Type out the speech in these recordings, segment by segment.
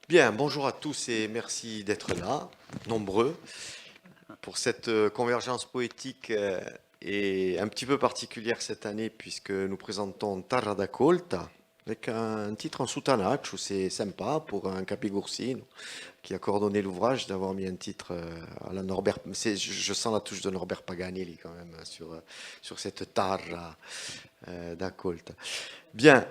Bien, bonjour à tous et merci d'être là, nombreux, pour cette convergence poétique et un petit peu particulière cette année puisque nous présentons Terra da Colta avec un titre en soutanaccio, c'est sympa pour un Capigoursino qui a coordonné l'ouvrage d'avoir mis un titre à la Norbert. Je sens la touche de Norbert Paganelli quand même sur cette Terra da Colta. Bien,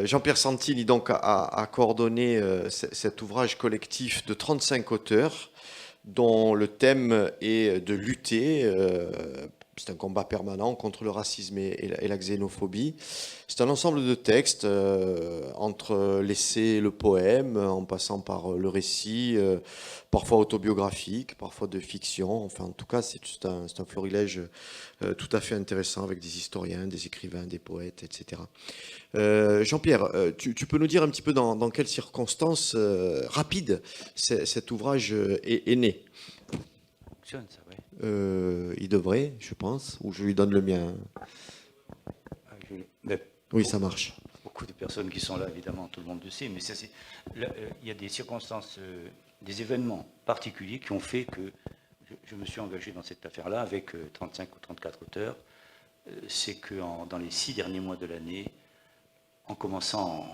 Jean-Pierre Santini donc a coordonné cet ouvrage collectif de 35 auteurs dont le thème est de lutter. C'est un combat permanent contre le racisme et la xénophobie. C'est un ensemble de textes entre l'essai et le poème, en passant par le récit, parfois autobiographique, parfois de fiction. Enfin, en tout cas, c'est un florilège tout à fait intéressant avec des historiens, des écrivains, des poètes, etc. Jean-Pierre, tu peux nous dire un petit peu dans quelles circonstances rapides cet ouvrage est né? Fonctionne ça, oui. Il devrait, je pense, ou je lui donne le mien. Mais Oui, ça marche. beaucoup de personnes qui sont là, évidemment, tout le monde le sait, mais il y a des circonstances, des événements particuliers qui ont fait que je me suis engagé dans cette affaire-là avec 35 ou 34 auteurs. C'est que dans les 6 derniers mois de l'année, en commençant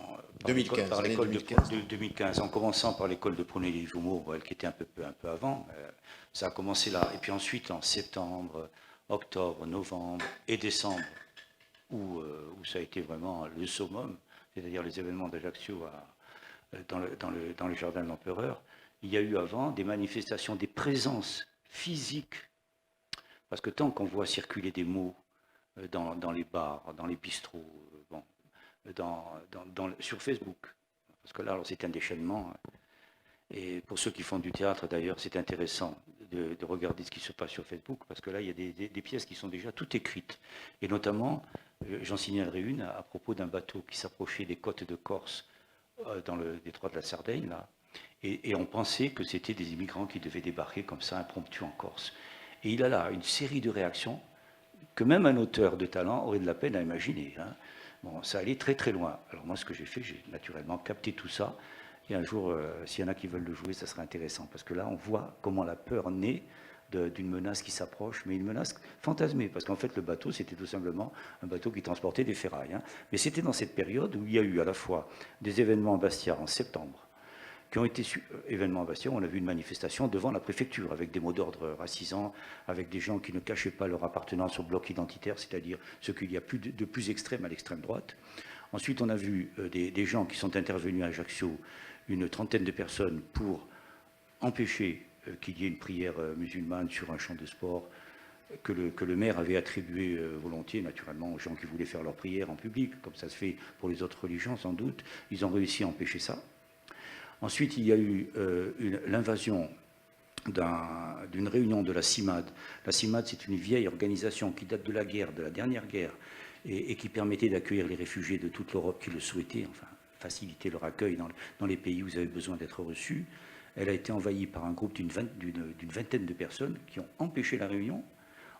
2015, par l'école de 2015. 2015, en commençant par l'école de Prunelli les Jumeaux, qui était un peu avant, ça a commencé là. Et puis ensuite, en septembre, octobre, novembre et décembre, où ça a été vraiment le summum, c'est-à-dire les événements d'Ajaccio dans le jardin de l'Empereur, il y a eu avant des manifestations, des présences physiques, parce que tant qu'on voit circuler des mots dans les bars, dans les bistrots, bon, sur Facebook, parce que là, alors, c'est un déchaînement. Et pour ceux qui font du théâtre, d'ailleurs, c'est intéressant de regarder ce qui se passe sur Facebook, parce que là, il y a des pièces qui sont déjà toutes écrites. Et notamment, j'en signalerai une à propos d'un bateau qui s'approchait des côtes de Corse, dans le détroit de la Sardaigne, là. Et on pensait que c'était des immigrants qui devaient débarquer comme ça, impromptu en Corse. Et il a là une série de réactions que même un auteur de talent aurait de la peine à imaginer. Hein. Bon, ça allait très très loin. Alors moi, ce que j'ai fait, j'ai naturellement capté tout ça. Et un jour, s'il y en a qui veulent le jouer, ça sera intéressant. Parce que là, on voit comment la peur naît d'une menace qui s'approche, mais une menace fantasmée. Parce qu'en fait, le bateau, c'était tout simplement un bateau qui transportait des ferrailles. Hein. Mais c'était dans cette période où il y a eu à la fois des événements à Bastia en septembre, qui ont été événements à Bastia. On a vu une manifestation devant la préfecture avec des mots d'ordre racisants, avec des gens qui ne cachaient pas leur appartenance au bloc identitaire, c'est-à-dire ce qu'il y a de plus extrême à l'extrême droite. Ensuite, on a vu des gens qui sont intervenus à Ajaccio, une trentaine de personnes, pour empêcher qu'il y ait une prière musulmane sur un champ de sport que le maire avait attribué volontiers, naturellement, aux gens qui voulaient faire leur prière en public, comme ça se fait pour les autres religions sans doute. Ils ont réussi à empêcher ça. Ensuite, il y a eu l'invasion d'une réunion de la CIMAD. La CIMAD, c'est une vieille organisation qui date de la guerre, de la dernière guerre, et qui permettait d'accueillir les réfugiés de toute l'Europe qui le souhaitaient, enfin, faciliter leur accueil dans les pays où ils avaient besoin d'être reçus. Elle a été envahie par un groupe d'une vingtaine de personnes qui ont empêché la réunion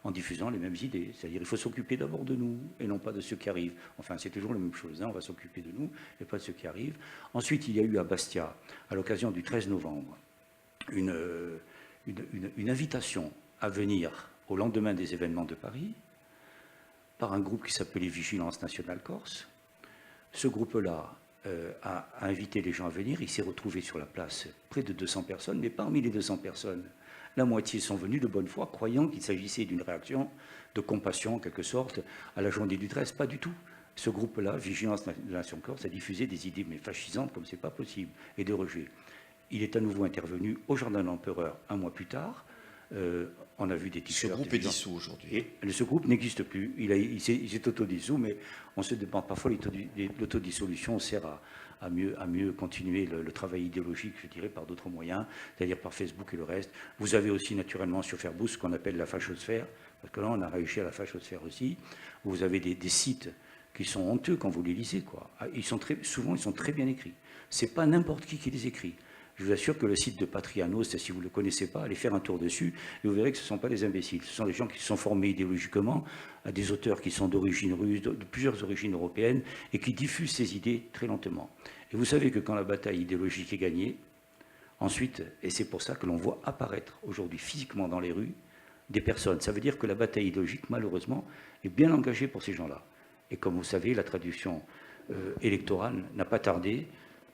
en diffusant les mêmes idées. C'est-à-dire il faut s'occuper d'abord de nous et non pas de ceux qui arrivent. Enfin, c'est toujours la même chose. Hein. On va s'occuper de nous et pas de ceux qui arrivent. Ensuite, il y a eu à Bastia, à l'occasion du 13 novembre, une invitation à venir au lendemain des événements de Paris par un groupe qui s'appelait Vigilance Nationale Corse. Ce groupe-là a invité les gens à venir. Il s'est retrouvé sur la place près de 200 personnes, mais parmi les 200 personnes, la moitié sont venus de bonne foi, croyant qu'il s'agissait d'une réaction de compassion, en quelque sorte, à la journée du 13. Pas du tout. Ce groupe-là, Vigilance Nation Corse, a diffusé des idées mais fascisantes comme c'est pas possible, et de rejet. Il est à nouveau intervenu au Jardin de l'Empereur un mois plus tard. On a vu des Ce t-shirts. groupe est dissous aujourd'hui. Et ce groupe n'existe plus. Il s'est autodissous, mais on se demande parfois l'autodissolution sert à mieux continuer le travail idéologique, je dirais, par d'autres moyens, c'est-à-dire par Facebook et le reste. Vous avez aussi naturellement sur Facebook ce qu'on appelle la fachosphère, parce que là on a réussi à la fachosphère aussi. Vous avez des sites qui sont honteux quand vous les lisez, quoi. Souvent ils sont très bien écrits. C'est pas n'importe qui les écrit. Je vous assure que le site de Patrianos, si vous ne le connaissez pas, allez faire un tour dessus et vous verrez que ce ne sont pas des imbéciles. Ce sont des gens qui se sont formés idéologiquement à des auteurs qui sont d'origine russe, de plusieurs origines européennes et qui diffusent ces idées très lentement. Et vous savez que quand la bataille idéologique est gagnée, ensuite, et c'est pour ça que l'on voit apparaître aujourd'hui physiquement dans les rues des personnes. Ça veut dire que la bataille idéologique, malheureusement, est bien engagée pour ces gens-là. Et comme vous savez, la traduction électorale n'a pas tardé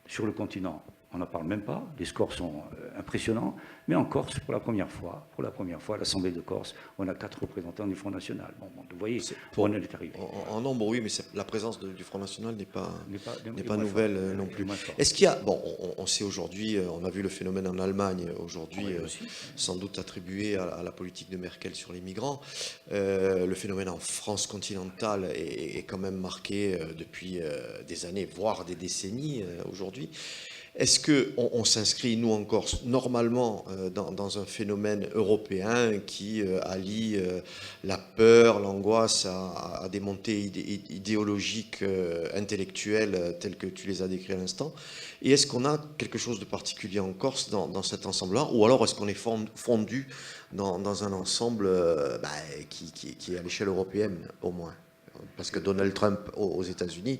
sur le continent. On n'en parle même pas, les scores sont impressionnants, mais en Corse, pour la première fois, à l'Assemblée de Corse, on a 4 représentants du Front National. Bon, vous voyez, on est arrivé. En nombre, oui, mais la présence du Front National n'est pas nouvelle non plus. Est-ce Est-ce qu'il y a, bon, on sait aujourd'hui, on a vu le phénomène en Allemagne aujourd'hui, sans doute attribué à la politique de Merkel sur les migrants. Le phénomène en France continentale est quand même marqué depuis des années, voire des décennies aujourd'hui. Est-ce qu'on s'inscrit, nous en Corse, normalement dans un phénomène européen qui allie la peur, l'angoisse à des montées idéologiques, intellectuelles, telles que tu les as décrites à l'instant? Et est-ce qu'on a quelque chose de particulier en Corse dans cet ensemble-là? Ou alors est-ce qu'on est fondu dans un ensemble qui est à l'échelle européenne, au moins? Parce que Donald Trump aux États-Unis,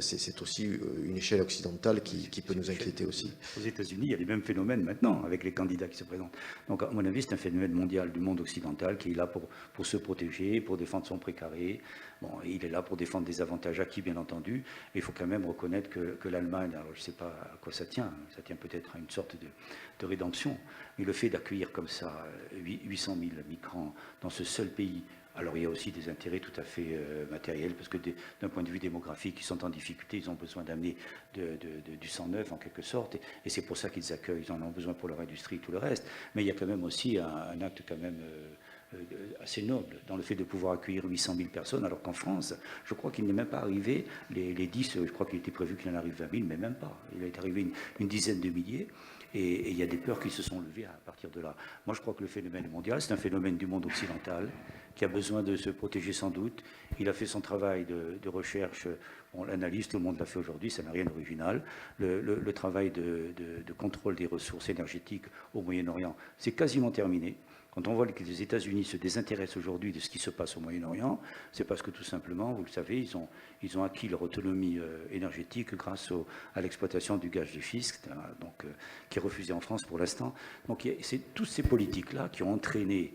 c'est aussi une échelle occidentale qui peut nous inquiéter aussi. Aux États-Unis, il y a les mêmes phénomènes maintenant avec les candidats qui se présentent. Donc, à mon avis, c'est un phénomène mondial du monde occidental qui est là pour se protéger, pour défendre son précaré. Bon, il est là pour défendre des avantages acquis, bien entendu. Et il faut quand même reconnaître que l'Allemagne, alors je ne sais pas à quoi ça tient peut-être à une sorte de rédemption, mais le fait d'accueillir comme ça 800 000 migrants dans ce seul pays. Alors il y a aussi des intérêts tout à fait matériels, parce que d'un point de vue démographique, ils sont en difficulté, ils ont besoin d'amener du sang neuf en quelque sorte, et c'est pour ça qu'ils accueillent, ils en ont besoin pour leur industrie et tout le reste. Mais il y a quand même aussi un acte quand même assez noble dans le fait de pouvoir accueillir 800 000 personnes, alors qu'en France, je crois qu'il n'est même pas arrivé, les 10, je crois qu'il était prévu qu'il en arrive 20 000, mais même pas. Il est arrivé une dizaine de milliers. Et il y a des peurs qui se sont levées à partir de là. Moi, je crois que le phénomène est mondial, c'est un phénomène du monde occidental qui a besoin de se protéger sans doute. Il a fait son travail de recherche, on l'analyse, tout le monde l'a fait aujourd'hui, ça n'a rien d'original. Le travail de contrôle des ressources énergétiques au Moyen-Orient, c'est quasiment terminé. Quand on voit que les États-Unis se désintéressent aujourd'hui de ce qui se passe au Moyen-Orient, c'est parce que tout simplement, vous le savez, ils ont acquis leur autonomie énergétique grâce à l'exploitation du gaz de schiste, donc, qui est refusé en France pour l'instant. Donc c'est toutes ces politiques-là qui ont entraîné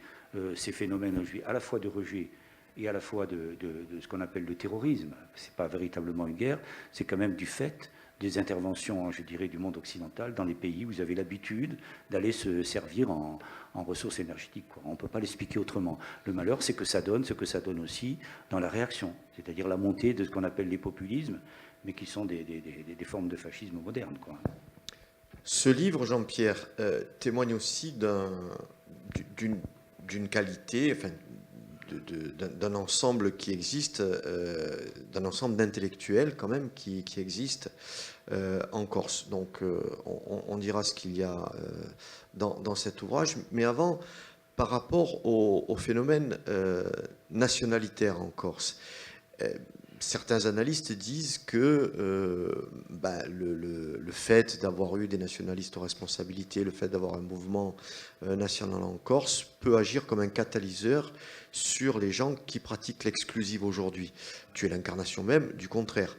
ces phénomènes aujourd'hui, à la fois de rejet et à la fois de ce qu'on appelle le terrorisme. Ce n'est pas véritablement une guerre, c'est quand même du fait des interventions, je dirais, du monde occidental dans les pays où vous avez l'habitude d'aller se servir en ressources énergétiques, quoi. On ne peut pas l'expliquer autrement. Le malheur, c'est que ça donne ce que ça donne aussi dans la réaction, c'est-à-dire la montée de ce qu'on appelle les populismes, mais qui sont des formes de fascisme moderne, quoi. Ce livre, Jean-Pierre, témoigne aussi d'une qualité, enfin, d'un ensemble qui existe, d'un ensemble d'intellectuels quand même qui existe en Corse. Donc on dira ce qu'il y a dans cet ouvrage. Mais avant, par rapport au phénomène nationalitaire en Corse, certains analystes disent que le fait d'avoir eu des nationalistes aux responsabilités, le fait d'avoir un mouvement national en Corse peut agir comme un catalyseur sur les gens qui pratiquent l'exclusive aujourd'hui. Tu es l'incarnation même du contraire.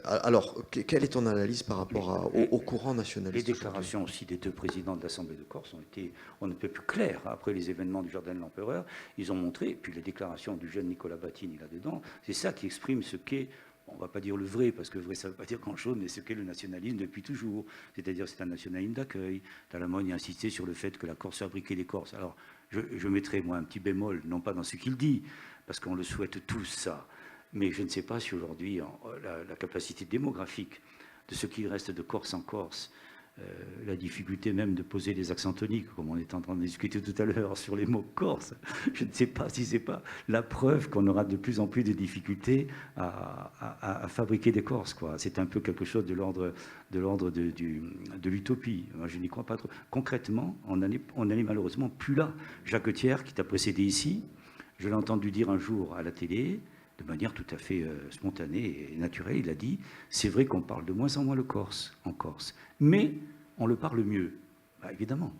Alors, quelle est ton analyse par rapport au courant nationaliste? Les déclarations aussi des 2 présidents de l'Assemblée de Corse ont été on ne peut plus claires. Après les événements du Jardin de l'Empereur, ils ont montré, et puis les déclarations du jeune Nicolas Battini là-dedans, c'est ça qui exprime ce qu'est, on ne va pas dire le vrai, parce que vrai ça ne veut pas dire grand-chose, mais ce qu'est le nationalisme depuis toujours. C'est-à-dire c'est un nationalisme d'accueil. Talamogne a insisté sur le fait que la Corse fabriquait des Corses. Alors, je mettrai, moi, un petit bémol, non pas dans ce qu'il dit, parce qu'on le souhaite tous, ça, mais je ne sais pas si aujourd'hui, la capacité démographique de ce qu'il reste de Corse en Corse, la difficulté même de poser des accents toniques, comme on est en train de discuter tout à l'heure sur les mots corse, je ne sais pas si ce n'est pas la preuve qu'on aura de plus en plus de difficultés à fabriquer des Corses, quoi. C'est un peu quelque chose de l'ordre de l'utopie. Moi, je n'y crois pas trop. Concrètement, on n'en est malheureusement plus là. Jacques Thiers, qui t'a précédé ici, je l'ai entendu dire un jour à la télé, de manière tout à fait spontanée et naturelle, il a dit « C'est vrai qu'on parle de moins en moins le corse en Corse, mais on le parle mieux. » Évidemment,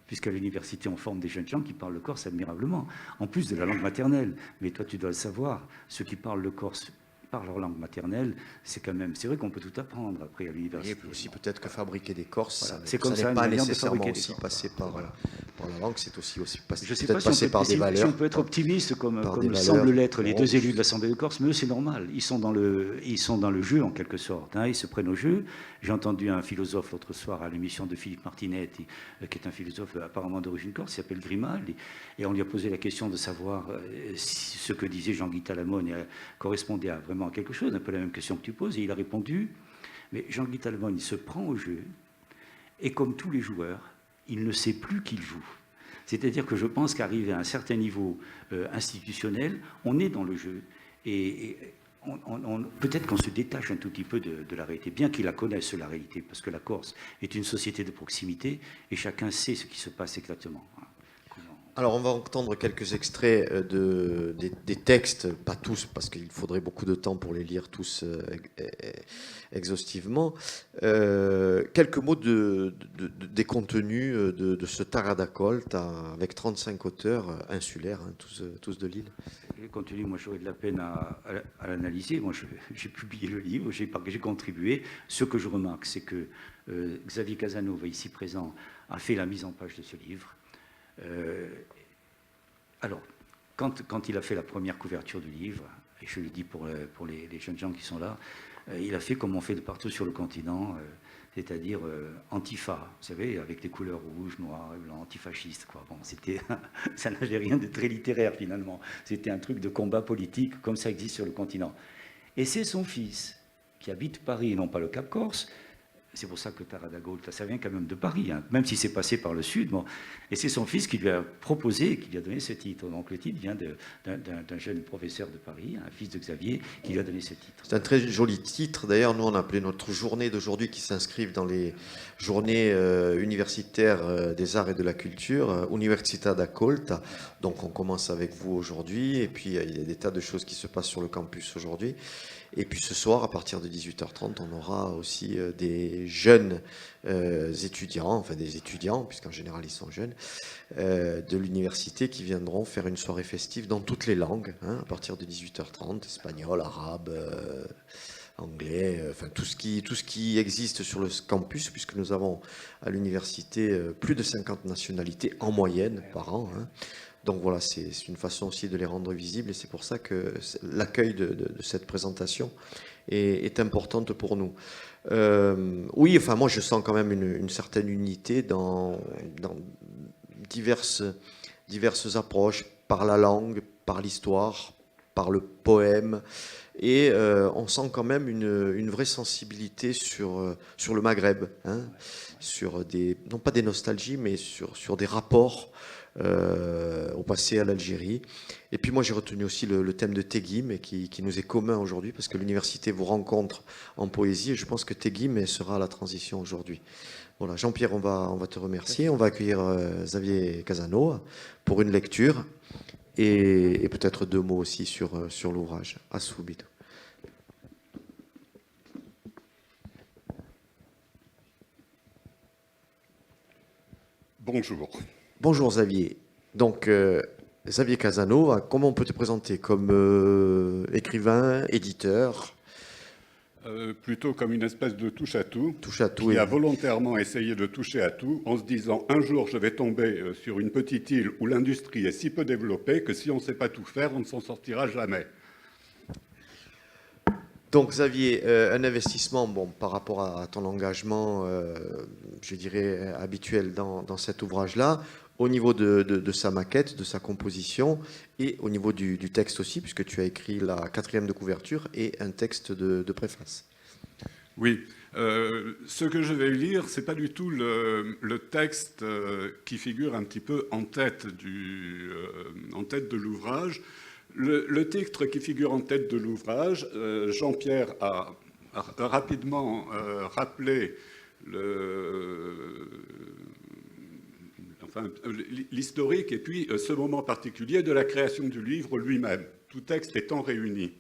puisqu'à l'université, on forme des jeunes gens qui parlent le corse admirablement, en plus de la langue maternelle. Mais toi, tu dois le savoir, ceux qui parlent le corse parlent leur langue maternelle, c'est vrai qu'on peut tout apprendre après à l'université. Et aussi peut-être que fabriquer des Corses, Voilà. ça, C'est comme ça, n'est une pas manière de nécessairement fabriquer des aussi Corses. passer Voilà. par la langue, c'est aussi Je ne sais peut-être pas si on, passer par des valeurs. si on peut être optimiste comme par des le valeurs. semblent l'être les Bon, deux élus de l'Assemblée de Corse, mais eux c'est normal, ils sont dans le jeu en quelque sorte, hein, ils se prennent au jeu. J'ai entendu un philosophe l'autre soir à l'émission de Philippe Martinetti, qui est un philosophe apparemment d'origine corse, qui s'appelle Grimaldi, et on lui a posé la question de savoir si ce que disait Jean-Guy Talamone correspondait vraiment à quelque chose, un peu la même question que tu poses, et il a répondu, mais Jean-Guy Talamone, il se prend au jeu, et comme tous les joueurs, il ne sait plus qu'il joue. C'est-à-dire que je pense qu'arrivé à un certain niveau institutionnel, on est dans le jeu. Et peut-être qu'on se détache un tout petit peu de la réalité, bien qu'ils la connaissent, la réalité, parce que la Corse est une société de proximité et chacun sait ce qui se passe exactement. Alors, on va entendre quelques extraits des textes, pas tous, parce qu'il faudrait beaucoup de temps pour les lire tous exhaustivement. Quelques mots des contenus de ce Taradacol, avec 35 auteurs insulaires, hein, tous de l'île. Les contenus, moi, j'aurais de la peine à l'analyser. Moi, j'ai publié le livre, j'ai contribué. Ce que je remarque, c'est que Xavier Casanova, ici présent, a fait la mise en page de ce livre. Alors, quand il a fait la première couverture du livre, et je le dis pour les jeunes gens qui sont là, il a fait comme on fait de partout sur le continent, c'est-à-dire antifa, vous savez, avec des couleurs rouges, noires, blancs, antifascistes, quoi. Bon, ça n'avait rien de très littéraire finalement. C'était un truc de combat politique comme ça existe sur le continent. Et c'est son fils qui habite Paris et non pas le Cap Corse. C'est pour ça que Taradacol, ça vient quand même de Paris, hein, même si c'est passé par le sud. Bon. Et c'est son fils qui lui a proposé, qui lui a donné ce titre. Donc le titre vient d'un jeune professeur de Paris, un fils de Xavier, qui lui a donné ce titre. C'est un très joli titre. D'ailleurs, nous, on a appelé notre journée d'aujourd'hui, qui s'inscrivent dans les journées universitaires des arts et de la culture, Università d'Acolta. Donc on commence avec vous aujourd'hui, et puis il y a des tas de choses qui se passent sur le campus aujourd'hui. Et puis ce soir, à partir de 18h30, on aura aussi des jeunes étudiants, enfin des étudiants, puisqu'en général ils sont jeunes, de l'université qui viendront faire une soirée festive dans toutes les langues, hein, à partir de 18h30, espagnol, arabe, anglais, enfin tout ce qui existe sur le campus, puisque nous avons à l'université plus de 50 nationalités en moyenne par an, hein. Donc voilà, c'est une façon aussi de les rendre visibles, et c'est pour ça que l'accueil de cette présentation est importante pour nous. Oui, enfin moi je sens quand même une certaine unité dans diverses approches, par la langue, par l'histoire, par le poème, et on sent quand même une vraie sensibilité sur le Maghreb, hein, sur non pas des nostalgies, mais sur des rapports au passé, à l'Algérie. Et puis moi j'ai retenu aussi le thème de Teguim, qui nous est commun aujourd'hui, parce que l'université vous rencontre en poésie, et je pense que Teguim sera à la transition aujourd'hui. Voilà, Jean-Pierre, on va te remercier. On va accueillir Xavier Casanova pour une lecture, et peut-être deux mots aussi sur l'ouvrage. À subito. Bonjour. Bonjour Xavier. Donc, Xavier Casanova, comment on peut te présenter? Comme écrivain, éditeur? Plutôt comme une espèce de touche-à-tout. Touche-à-tout. Qui a volontairement essayé de toucher à tout en se disant un jour je vais tomber sur une petite île où l'industrie est si peu développée que si on ne sait pas tout faire, on ne s'en sortira jamais. Donc Xavier, un investissement par rapport à ton engagement, je dirais, habituel dans cet ouvrage-là, au niveau de sa maquette, de sa composition, et au niveau du texte aussi, puisque tu as écrit la 4e de couverture et un texte de préface. Oui, ce que je vais lire, ce n'est pas du tout le texte qui figure un petit peu en tête de l'ouvrage. Le titre qui figure en tête de l'ouvrage, Jean-Pierre a rapidement rappelé l'historique et puis ce moment particulier de la création du livre lui-même, tout texte étant réuni.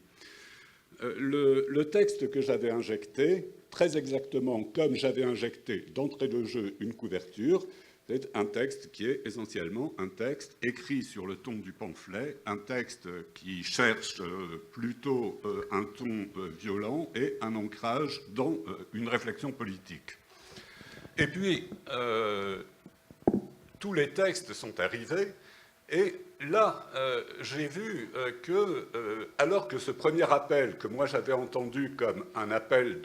Le texte que j'avais injecté, très exactement comme j'avais injecté d'entrée de jeu une couverture, C'est un texte qui est essentiellement un texte écrit sur le ton du pamphlet, un texte qui cherche plutôt un ton violent et un ancrage dans une réflexion politique. Et puis, tous les textes sont arrivés, et là, j'ai vu que, alors que ce premier appel, que moi j'avais entendu comme un appel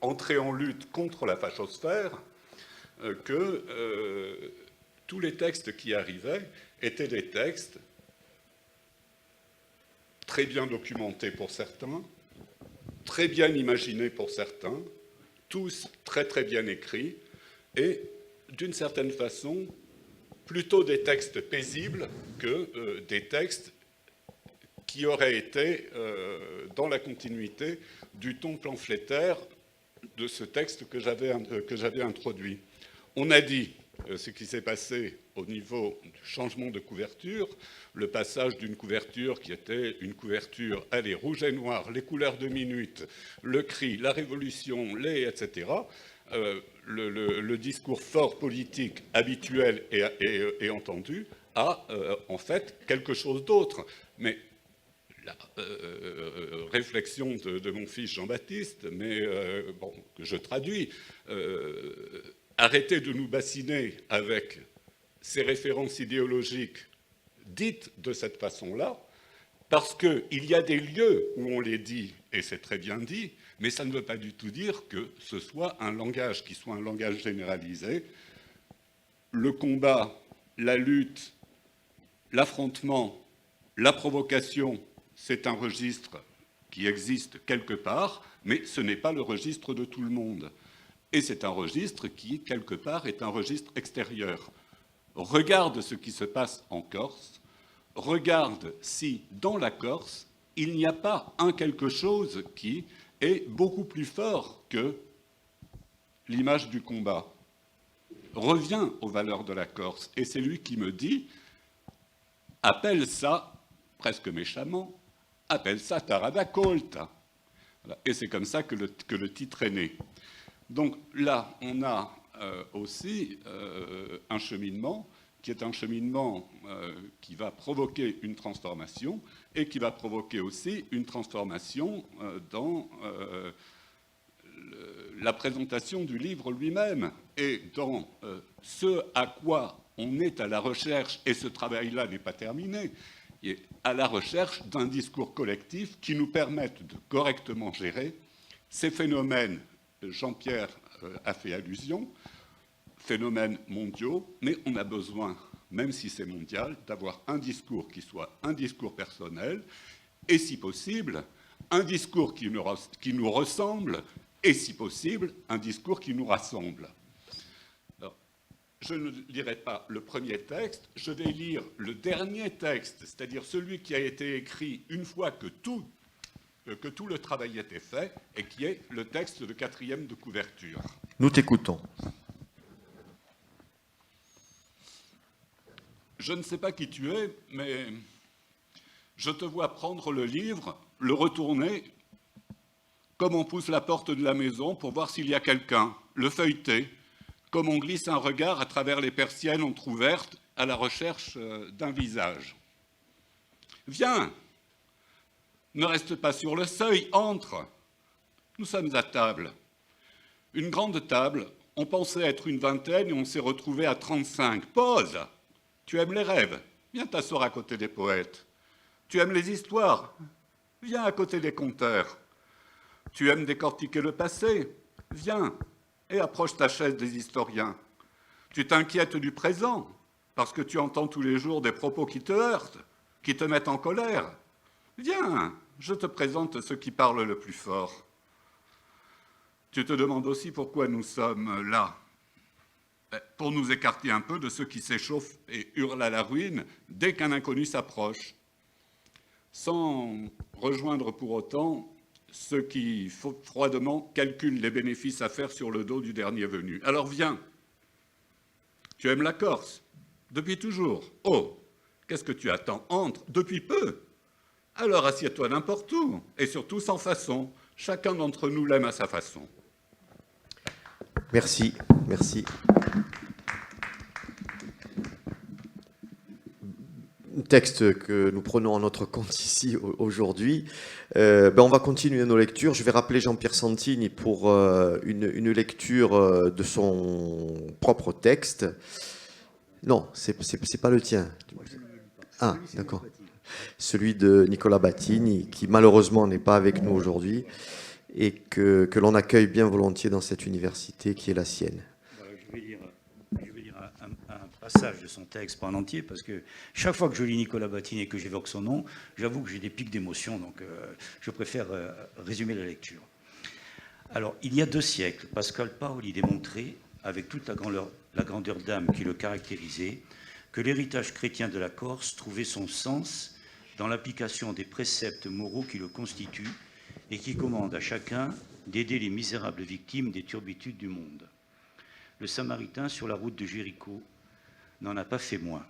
d'entrer en lutte contre la fachosphère, que tous les textes qui arrivaient étaient des textes très bien documentés pour certains, très bien imaginés pour certains, tous très très bien écrits, et d'une certaine façon, plutôt des textes paisibles que des textes qui auraient été dans la continuité du ton pamphlétaire de ce texte que j'avais introduit. On a dit ce qui s'est passé au niveau du changement de couverture, le passage d'une couverture qui était une couverture, allez, rouge et noir, les couleurs de minute, le cri, la révolution, etc., le discours fort politique habituel et entendu a en fait quelque chose d'autre. Mais la réflexion de mon fils Jean-Baptiste, mais bon, que je traduis, arrêtez de nous bassiner avec ces références idéologiques dites de cette façon-là, parce qu'il y a des lieux où on les dit, et c'est très bien dit, mais ça ne veut pas du tout dire que ce soit un langage qui soit un langage généralisé. Le combat, la lutte, l'affrontement, la provocation, c'est un registre qui existe quelque part, mais ce n'est pas le registre de tout le monde. Et c'est un registre qui, quelque part, est un registre extérieur. Regarde ce qui se passe en Corse, regarde si, dans la Corse, il n'y a pas un quelque chose qui est beaucoup plus fort que l'image du combat. Reviens aux valeurs de la Corse. Et c'est lui qui me dit, appelle ça, presque méchamment, appelle ça Taradacolta. Voilà. Et c'est comme ça que le titre est né. Donc là, on a aussi un cheminement qui est un cheminement qui va provoquer une transformation et qui va provoquer aussi une transformation dans la présentation du livre lui-même et dans ce à quoi on est à la recherche, et ce travail-là n'est pas terminé, et à la recherche d'un discours collectif qui nous permette de correctement gérer ces phénomènes. Jean-Pierre a fait allusion, phénomènes mondiaux, mais on a besoin, même si c'est mondial, d'avoir un discours qui soit un discours personnel, et si possible, un discours qui nous ressemble, et si possible, un discours qui nous rassemble. Alors, je ne lirai pas le premier texte, je vais lire le dernier texte, c'est-à-dire celui qui a été écrit une fois que tout le travail était fait, et qui est le texte de 4e de couverture. Nous t'écoutons. Je ne sais pas qui tu es, mais je te vois prendre le livre, le retourner, comme on pousse la porte de la maison pour voir s'il y a quelqu'un, le feuilleter, comme on glisse un regard à travers les persiennes entr'ouvertes à la recherche d'un visage. Viens! Ne reste pas sur le seuil, entre. Nous sommes à table. Une grande table, on pensait être une vingtaine et on s'est retrouvé à 35. Pause. Tu aimes les rêves? Viens t'asseoir à côté des poètes. Tu aimes les histoires? Viens à côté des conteurs. Tu aimes décortiquer le passé? Viens et approche ta chaise des historiens. Tu t'inquiètes du présent parce que tu entends tous les jours des propos qui te heurtent, qui te mettent en colère. Viens, je te présente ceux qui parlent le plus fort. Tu te demandes aussi pourquoi nous sommes là. Pour nous écarter un peu de ceux qui s'échauffent et hurlent à la ruine dès qu'un inconnu s'approche, sans rejoindre pour autant ceux qui froidement calculent les bénéfices à faire sur le dos du dernier venu. Alors viens, tu aimes la Corse, depuis toujours. Oh, qu'est-ce que tu attends? Entre, depuis peu. Alors assieds-toi n'importe où, et surtout sans façon. Chacun d'entre nous l'aime à sa façon. Merci, merci. texte que nous prenons en notre compte ici aujourd'hui. On va continuer nos lectures. Je vais rappeler Jean-Pierre Santini pour une lecture de son propre texte. Non, c'est pas le tien. Ah, d'accord. Celui de Nicolas Battini, qui malheureusement n'est pas avec nous aujourd'hui, et que l'on accueille bien volontiers dans cette université qui est la sienne. Voilà, je vais lire un passage de son texte, pas en entier, parce que chaque fois que je lis Nicolas Battini et que j'évoque son nom, j'avoue que j'ai des pics d'émotion, donc je préfère résumer la lecture. Alors, il y a 2 siècles, Pascal Paoli démontrait, avec toute la grandeur d'âme qui le caractérisait, que l'héritage chrétien de la Corse trouvait son sens dans l'application des préceptes moraux qui le constituent et qui commandent à chacun d'aider les misérables victimes des turbitudes du monde. Le Samaritain sur la route de Jéricho n'en a pas fait moins.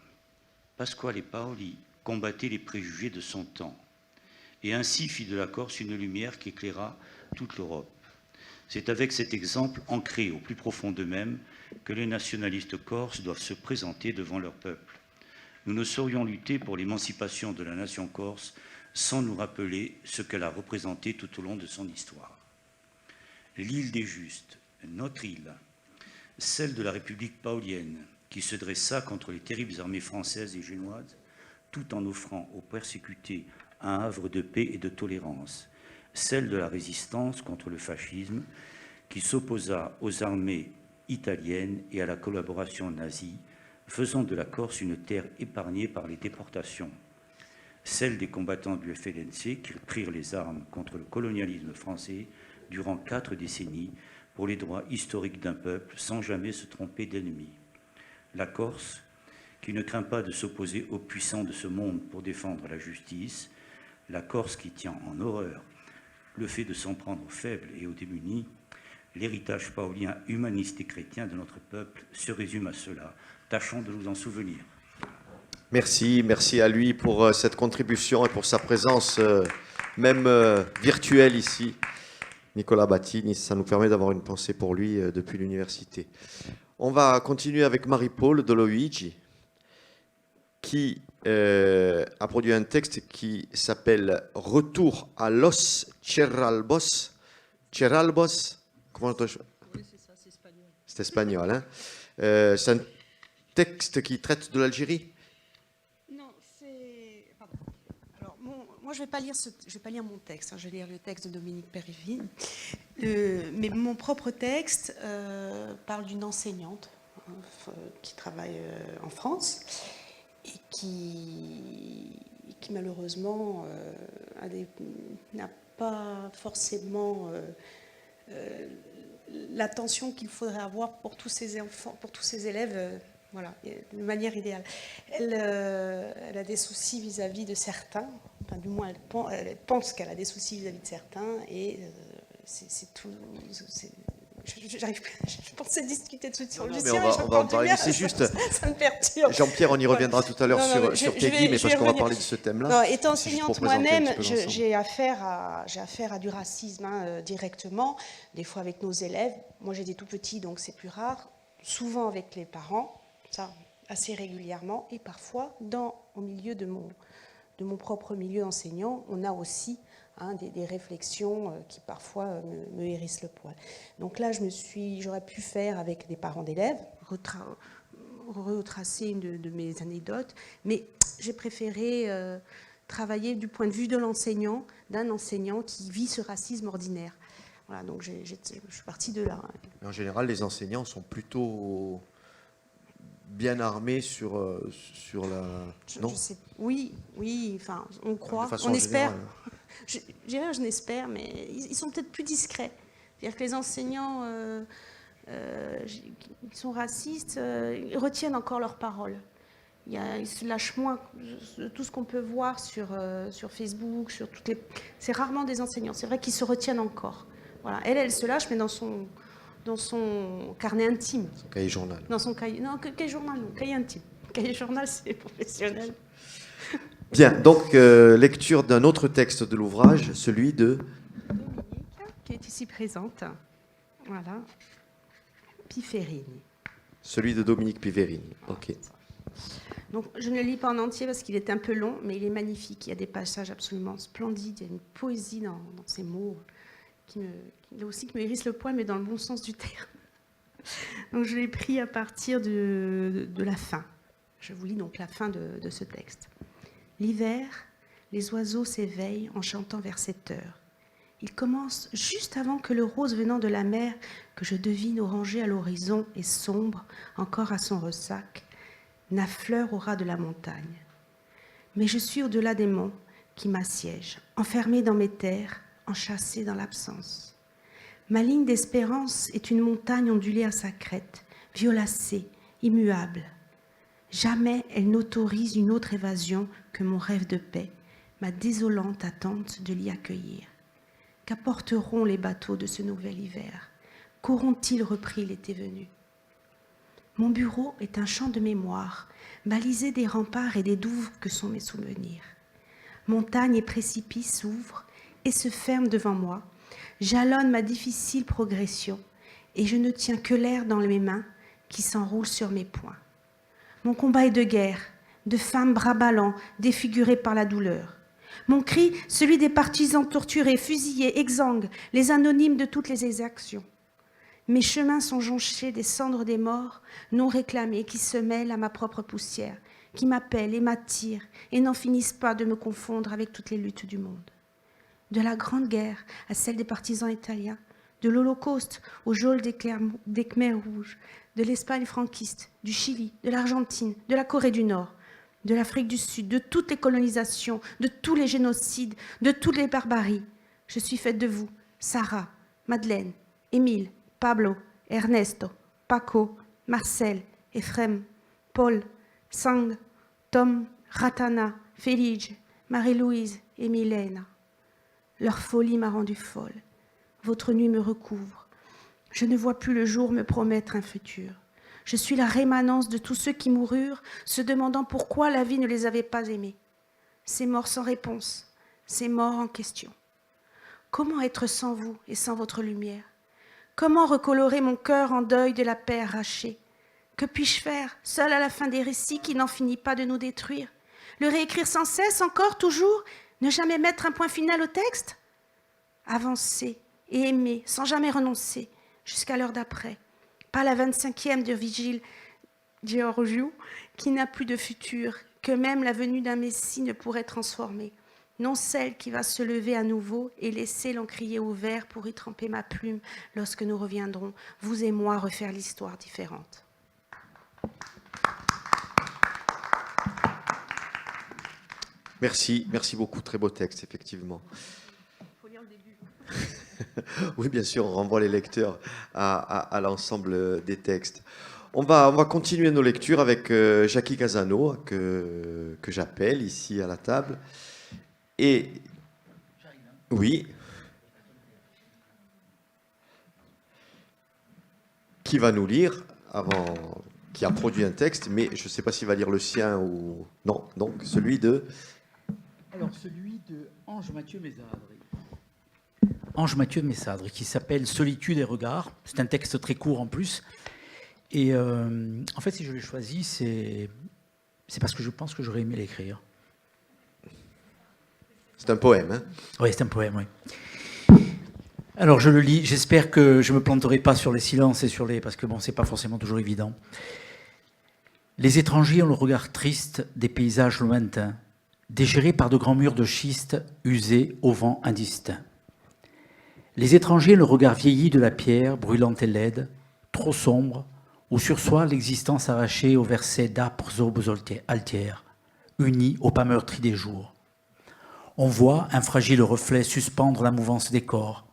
Pasquale Paoli combattait les préjugés de son temps et ainsi fit de la Corse une lumière qui éclaira toute l'Europe. C'est avec cet exemple ancré au plus profond d'eux-mêmes que les nationalistes corses doivent se présenter devant leur peuple. Nous ne saurions lutter pour l'émancipation de la nation corse sans nous rappeler ce qu'elle a représenté tout au long de son histoire. L'île des Justes, notre île, celle de la République paolienne, qui se dressa contre les terribles armées françaises et génoises, tout en offrant aux persécutés un havre de paix et de tolérance, celle de la résistance contre le fascisme, qui s'opposa aux armées italiennes et à la collaboration nazie, faisant de la Corse une terre épargnée par les déportations, celle des combattants du FLNC qui prirent les armes contre le colonialisme français durant 4 décennies pour les droits historiques d'un peuple sans jamais se tromper d'ennemi. La Corse, qui ne craint pas de s'opposer aux puissants de ce monde pour défendre la justice, la Corse qui tient en horreur le fait de s'en prendre aux faibles et aux démunis, l'héritage paolien humaniste et chrétien de notre peuple se résume à cela. Tâchons de nous en souvenir. Merci à lui pour cette contribution et pour sa présence même virtuelle ici. Nicolas Battini, ça nous permet d'avoir une pensée pour lui depuis l'université. On va continuer avec Marie-Paule de Luigi, qui a produit un texte qui s'appelle « Retour à Los Cerralbos ». Cerralbos, comment on dit ? Oui, c'est ça, c'est espagnol. C'est espagnol, hein. C'est un texte qui traite de l'Algérie ? Non, c'est... Pardon. Alors, moi, je ne vais pas lire mon texte, hein, je vais lire le texte de Dominique Périvine. Mais mon propre texte parle d'une enseignante qui travaille en France et qui malheureusement n'a pas forcément l'attention qu'il faudrait avoir pour tous ces enfants, pour tous ces élèves, voilà, de manière idéale. Elle a des soucis vis-à-vis de certains, enfin, du moins elle pense qu'elle a des soucis vis-à-vis de certains, et c'est tout. Je pensais discuter tout de suite sur le Lucien. On va en parler. C'est juste. Ça me perturbe. Jean-Pierre, on y reviendra tout à l'heure sur Peggy, mais parce qu'on va parler de ce thème-là. Étant enseignante moi-même, j'ai affaire à du racisme directement, des fois avec nos élèves. Moi, j'ai des tout petits, donc c'est plus rare. Souvent avec les parents, ça assez régulièrement, et parfois au milieu de mon propre milieu enseignant, on a aussi des réflexions qui parfois me hérissent le poil. Donc là, j'aurais pu faire avec des parents d'élèves, retracer une de mes anecdotes, mais j'ai préféré travailler du point de vue de l'enseignant, d'un enseignant qui vit ce racisme ordinaire. Voilà, donc je suis partie de là. En général, les enseignants sont plutôt bien armés sur la... Non, je sais, oui, enfin, on croit, on espère. Je n'espère, mais ils sont peut-être plus discrets. C'est-à-dire que les enseignants qui sont racistes, ils retiennent encore leurs paroles. Ils se lâchent moins. Tout ce qu'on peut voir sur Facebook, sur toutes les... C'est rarement des enseignants. C'est vrai qu'ils se retiennent encore. Voilà. Elle se lâche, mais dans son carnet intime. son cahier journal. Dans son cahier... Non, cahier journal, non. Cahier intime. Cahier journal, c'est professionnel. Bien, donc lecture d'un autre texte de l'ouvrage, celui de Dominique, qui est ici présente. Voilà. Piferini. Celui de Dominique Piverini. Ok. Donc, je ne le lis pas en entier parce qu'il est un peu long, mais il est magnifique. Il y a des passages absolument splendides. Il y a une poésie dans ces mots qui me hérisse le poil, mais dans le bon sens du terme. Donc, je l'ai pris à partir de la fin. Je vous lis donc la fin de ce texte. L'hiver, les oiseaux s'éveillent en chantant vers 7 heures. Il commence juste avant que le rose venant de la mer, que je devine orangé à l'horizon et sombre, encore à son ressac, n'affleure au ras de la montagne. Mais je suis au-delà des monts qui m'assiègent, enfermée dans mes terres, enchâssée dans l'absence. Ma ligne d'espérance est une montagne ondulée à sa crête, violacée, immuable. Jamais elle n'autorise une autre évasion que mon rêve de paix, ma désolante attente de l'y accueillir. Qu'apporteront les bateaux de ce nouvel hiver? Qu'auront-ils repris l'été venu? Mon bureau est un champ de mémoire, balisé des remparts et des douves que sont mes souvenirs. Montagnes et précipices s'ouvrent et se ferment devant moi, jalonnent ma difficile progression, et je ne tiens que l'air dans mes mains qui s'enroulent sur mes poings. Mon combat est de guerre, de femmes bras ballants, défigurées par la douleur. Mon cri, celui des partisans torturés, fusillés, exsangues, les anonymes de toutes les exactions. Mes chemins sont jonchés des cendres des morts, non réclamés, qui se mêlent à ma propre poussière, qui m'appellent et m'attirent et n'en finissent pas de me confondre avec toutes les luttes du monde. De la Grande Guerre à celle des partisans italiens, de l'Holocauste au geôle des Khmers rouges, de l'Espagne franquiste, du Chili, de l'Argentine, de la Corée du Nord, de l'Afrique du Sud, de toutes les colonisations, de tous les génocides, de toutes les barbaries. Je suis faite de vous, Sarah, Madeleine, Émile, Pablo, Ernesto, Paco, Marcel, Ephrem, Paul, Sang, Tom, Ratana, Felice, Marie-Louise et Milena. Leur folie m'a rendue folle. Votre nuit me recouvre. Je ne vois plus le jour me promettre un futur. Je suis la rémanence de tous ceux qui moururent, se demandant pourquoi la vie ne les avait pas aimés. Ces morts sans réponse, ces morts en question. Comment être sans vous et sans votre lumière? Comment recolorer mon cœur en deuil de la paix arrachée? Que puis-je faire, seule à la fin des récits qui n'en finit pas de nous détruire? Le réécrire sans cesse, encore, toujours? Ne jamais mettre un point final au texte? Avancer et aimer sans jamais renoncer, jusqu'à l'heure d'après. Pas la 25e de Vigile Georgiou, qui n'a plus de futur, que même la venue d'un Messie ne pourrait transformer. Non celle qui va se lever à nouveau et laisser l'encrier ouvert pour y tremper ma plume lorsque nous reviendrons, vous et moi, refaire l'histoire différente. Merci beaucoup, très beau texte, effectivement. Il faut lire le début. Oui, bien sûr, on renvoie les lecteurs à l'ensemble des textes. On va continuer nos lectures avec Jackie Casano, que j'appelle ici à la table. Et oui, qui va nous lire qui a produit un texte, mais je ne sais pas s'il va lire le sien ou non. Donc celui de. Alors celui de Ange Mathieu Mésadre. Ange Mathieu Messadre, qui s'appelle Solitude et regard. C'est un texte très court en plus. Et en fait, si je l'ai choisi, c'est parce que je pense que j'aurais aimé l'écrire. C'est un poème, hein? Oui, c'est un poème, oui. Alors, je le lis. J'espère que je ne me planterai pas sur les silences et sur les... Parce que, bon, c'est pas forcément toujours évident. Les étrangers ont le regard triste des paysages lointains, dégérés par de grands murs de schiste usés au vent indistinct. Les étrangers ont le regard vieilli de la pierre, brûlante et laide, trop sombre, où sursoit l'existence arrachée aux versets d'âpres aubes altières, unies au pas meurtri des jours. On voit un fragile reflet suspendre la mouvance des corps.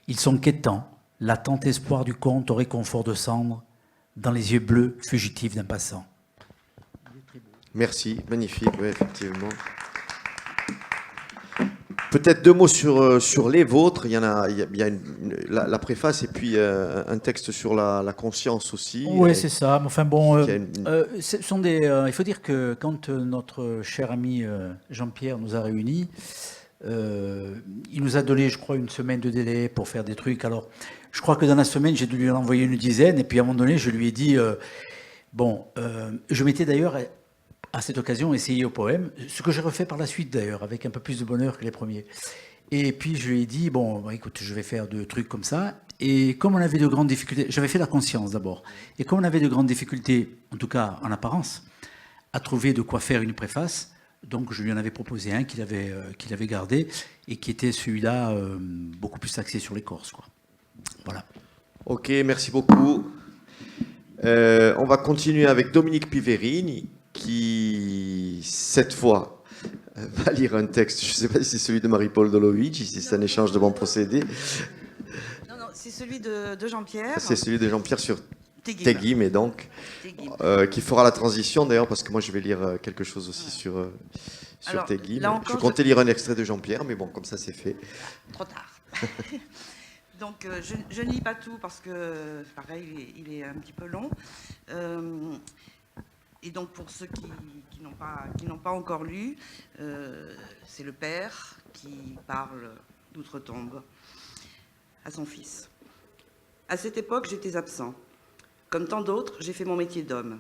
Ils sont quêtants, latent espoir du conte au réconfort de cendres, dans les yeux bleus fugitifs d'un passant. Merci, magnifique, oui, effectivement. Peut-être deux mots sur les vôtres. Il y a la préface et puis un texte sur la conscience aussi. Oui, c'est ça. Enfin bon, ce sont il faut dire que quand notre cher ami Jean-Pierre nous a réunis, il nous a donné, je crois, une semaine de délai pour faire des trucs. Alors, je crois que dans la semaine, j'ai dû lui en envoyer une dizaine. Et puis à un moment donné, je lui ai dit... Bon, je m'étais d'ailleurs, à cette occasion, essayé au poème, ce que j'ai refait par la suite d'ailleurs, avec un peu plus de bonheur que les premiers. Et puis je lui ai dit, bon, écoute, je vais faire 2 trucs comme ça. Et comme on avait de grandes difficultés, j'avais fait la conscience d'abord, et comme on avait de grandes difficultés, en tout cas en apparence, à trouver de quoi faire une préface, donc je lui en avais proposé un qu'il avait gardé, et qui était celui-là beaucoup plus axé sur les Corses, quoi. Voilà. Ok, merci beaucoup. On va continuer avec Dominique Piverini, qui, cette fois, va lire un texte, je ne sais pas si c'est celui de Marie-Paul Dolovici, si c'est un échange de bons procédés. Non, c'est celui de Jean-Pierre. C'est celui de Jean-Pierre sur Teguim. Teguim, et donc, Teguim. qui fera la transition, d'ailleurs, parce que moi, je vais lire quelque chose aussi sur Alors, Teguim. là encore, je comptais lire un extrait de Jean-Pierre, mais bon, comme ça, c'est fait. Trop tard. Donc, je ne lis pas tout parce que, pareil, il est un petit peu long. Et donc, pour ceux qui n'ont pas encore lu, c'est le père qui parle d'outre-tombe à son fils. À cette époque, j'étais absent. Comme tant d'autres, j'ai fait mon métier d'homme.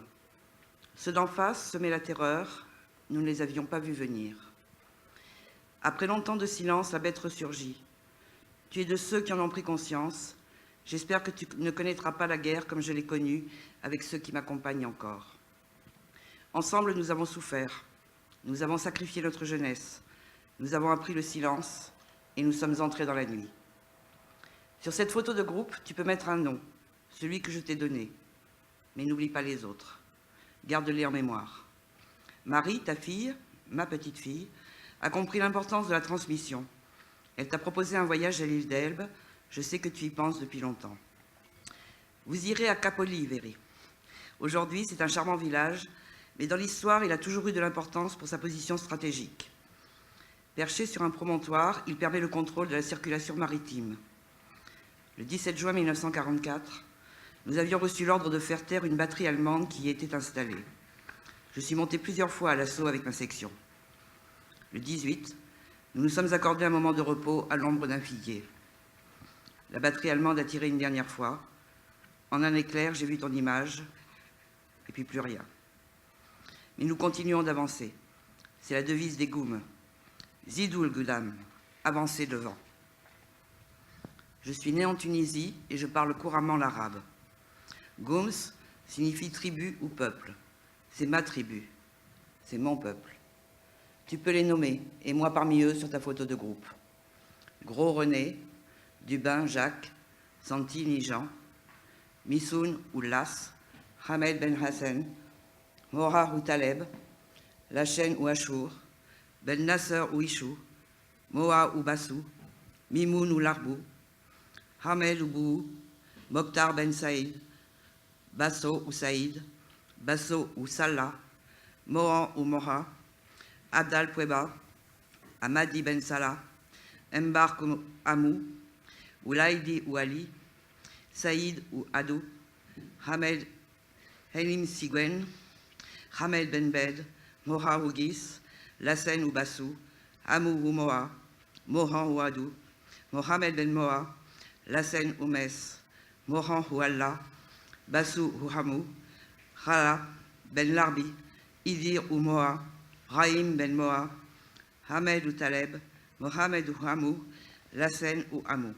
Ceux d'en face semaient la terreur, nous ne les avions pas vus venir. Après longtemps de silence, la bête ressurgit. Tu es de ceux qui en ont pris conscience. J'espère que tu ne connaîtras pas la guerre comme je l'ai connue avec ceux qui m'accompagnent encore. Ensemble, nous avons souffert. Nous avons sacrifié notre jeunesse. Nous avons appris le silence et nous sommes entrés dans la nuit. Sur cette photo de groupe, tu peux mettre un nom, celui que je t'ai donné. Mais n'oublie pas les autres. Garde-les en mémoire. Marie, ta fille, ma petite fille, a compris l'importance de la transmission. Elle t'a proposé un voyage à l'île d'Elbe. Je sais que tu y penses depuis longtemps. Vous irez à Capoliveri. Aujourd'hui, c'est un charmant village, mais dans l'histoire, il a toujours eu de l'importance pour sa position stratégique. Perché sur un promontoire, il permet le contrôle de la circulation maritime. Le 17 juin 1944, nous avions reçu l'ordre de faire taire une batterie allemande qui y était installée. Je suis monté plusieurs fois à l'assaut avec ma section. Le 18, nous nous sommes accordés un moment de repos à l'ombre d'un figuier. La batterie allemande a tiré une dernière fois. En un éclair, j'ai vu ton image, et puis plus rien. Mais nous continuons d'avancer. C'est la devise des Goum. Zidoul Gudam, avancer devant. Je suis né en Tunisie et je parle couramment l'arabe. Goums signifie tribu ou peuple. C'est ma tribu. C'est mon peuple. Tu peux les nommer, et moi parmi eux sur ta photo de groupe. Gros René, Dubin Jacques, Santini Jean, Missoun ou Las, Hamed Ben Hassan, Mora ou Taleb, Lachen ou Achour, Ben Nasser ou Ishou, Moa ou Bassou, Mimoun ou Larbou, Hamed ou Bou, Mokhtar Ben Saïd, Basso ou Saïd, Basso ou Salah, Mohan ou Moha, Abdal Poueba, Amadi Ben Salah, Mbark ou Amou, Oulaïdi ou Ali, Saïd ou Adou, Hamed Helim Sigwen, Hamed Ben Bed, Moha ou Gis, Lassen ou Bassou, Amou ou Moha, Mohan ou Adou, Mohamed Ben Moha, Lassen ou Mes, Mohan ou Allah, Bassou ou Hamou, Khala Ben Larbi, Idir ou Moha, Rahim Ben Moha, Hamed ou Taleb, Mohamed ou Hamou, Lassen ou Hamou.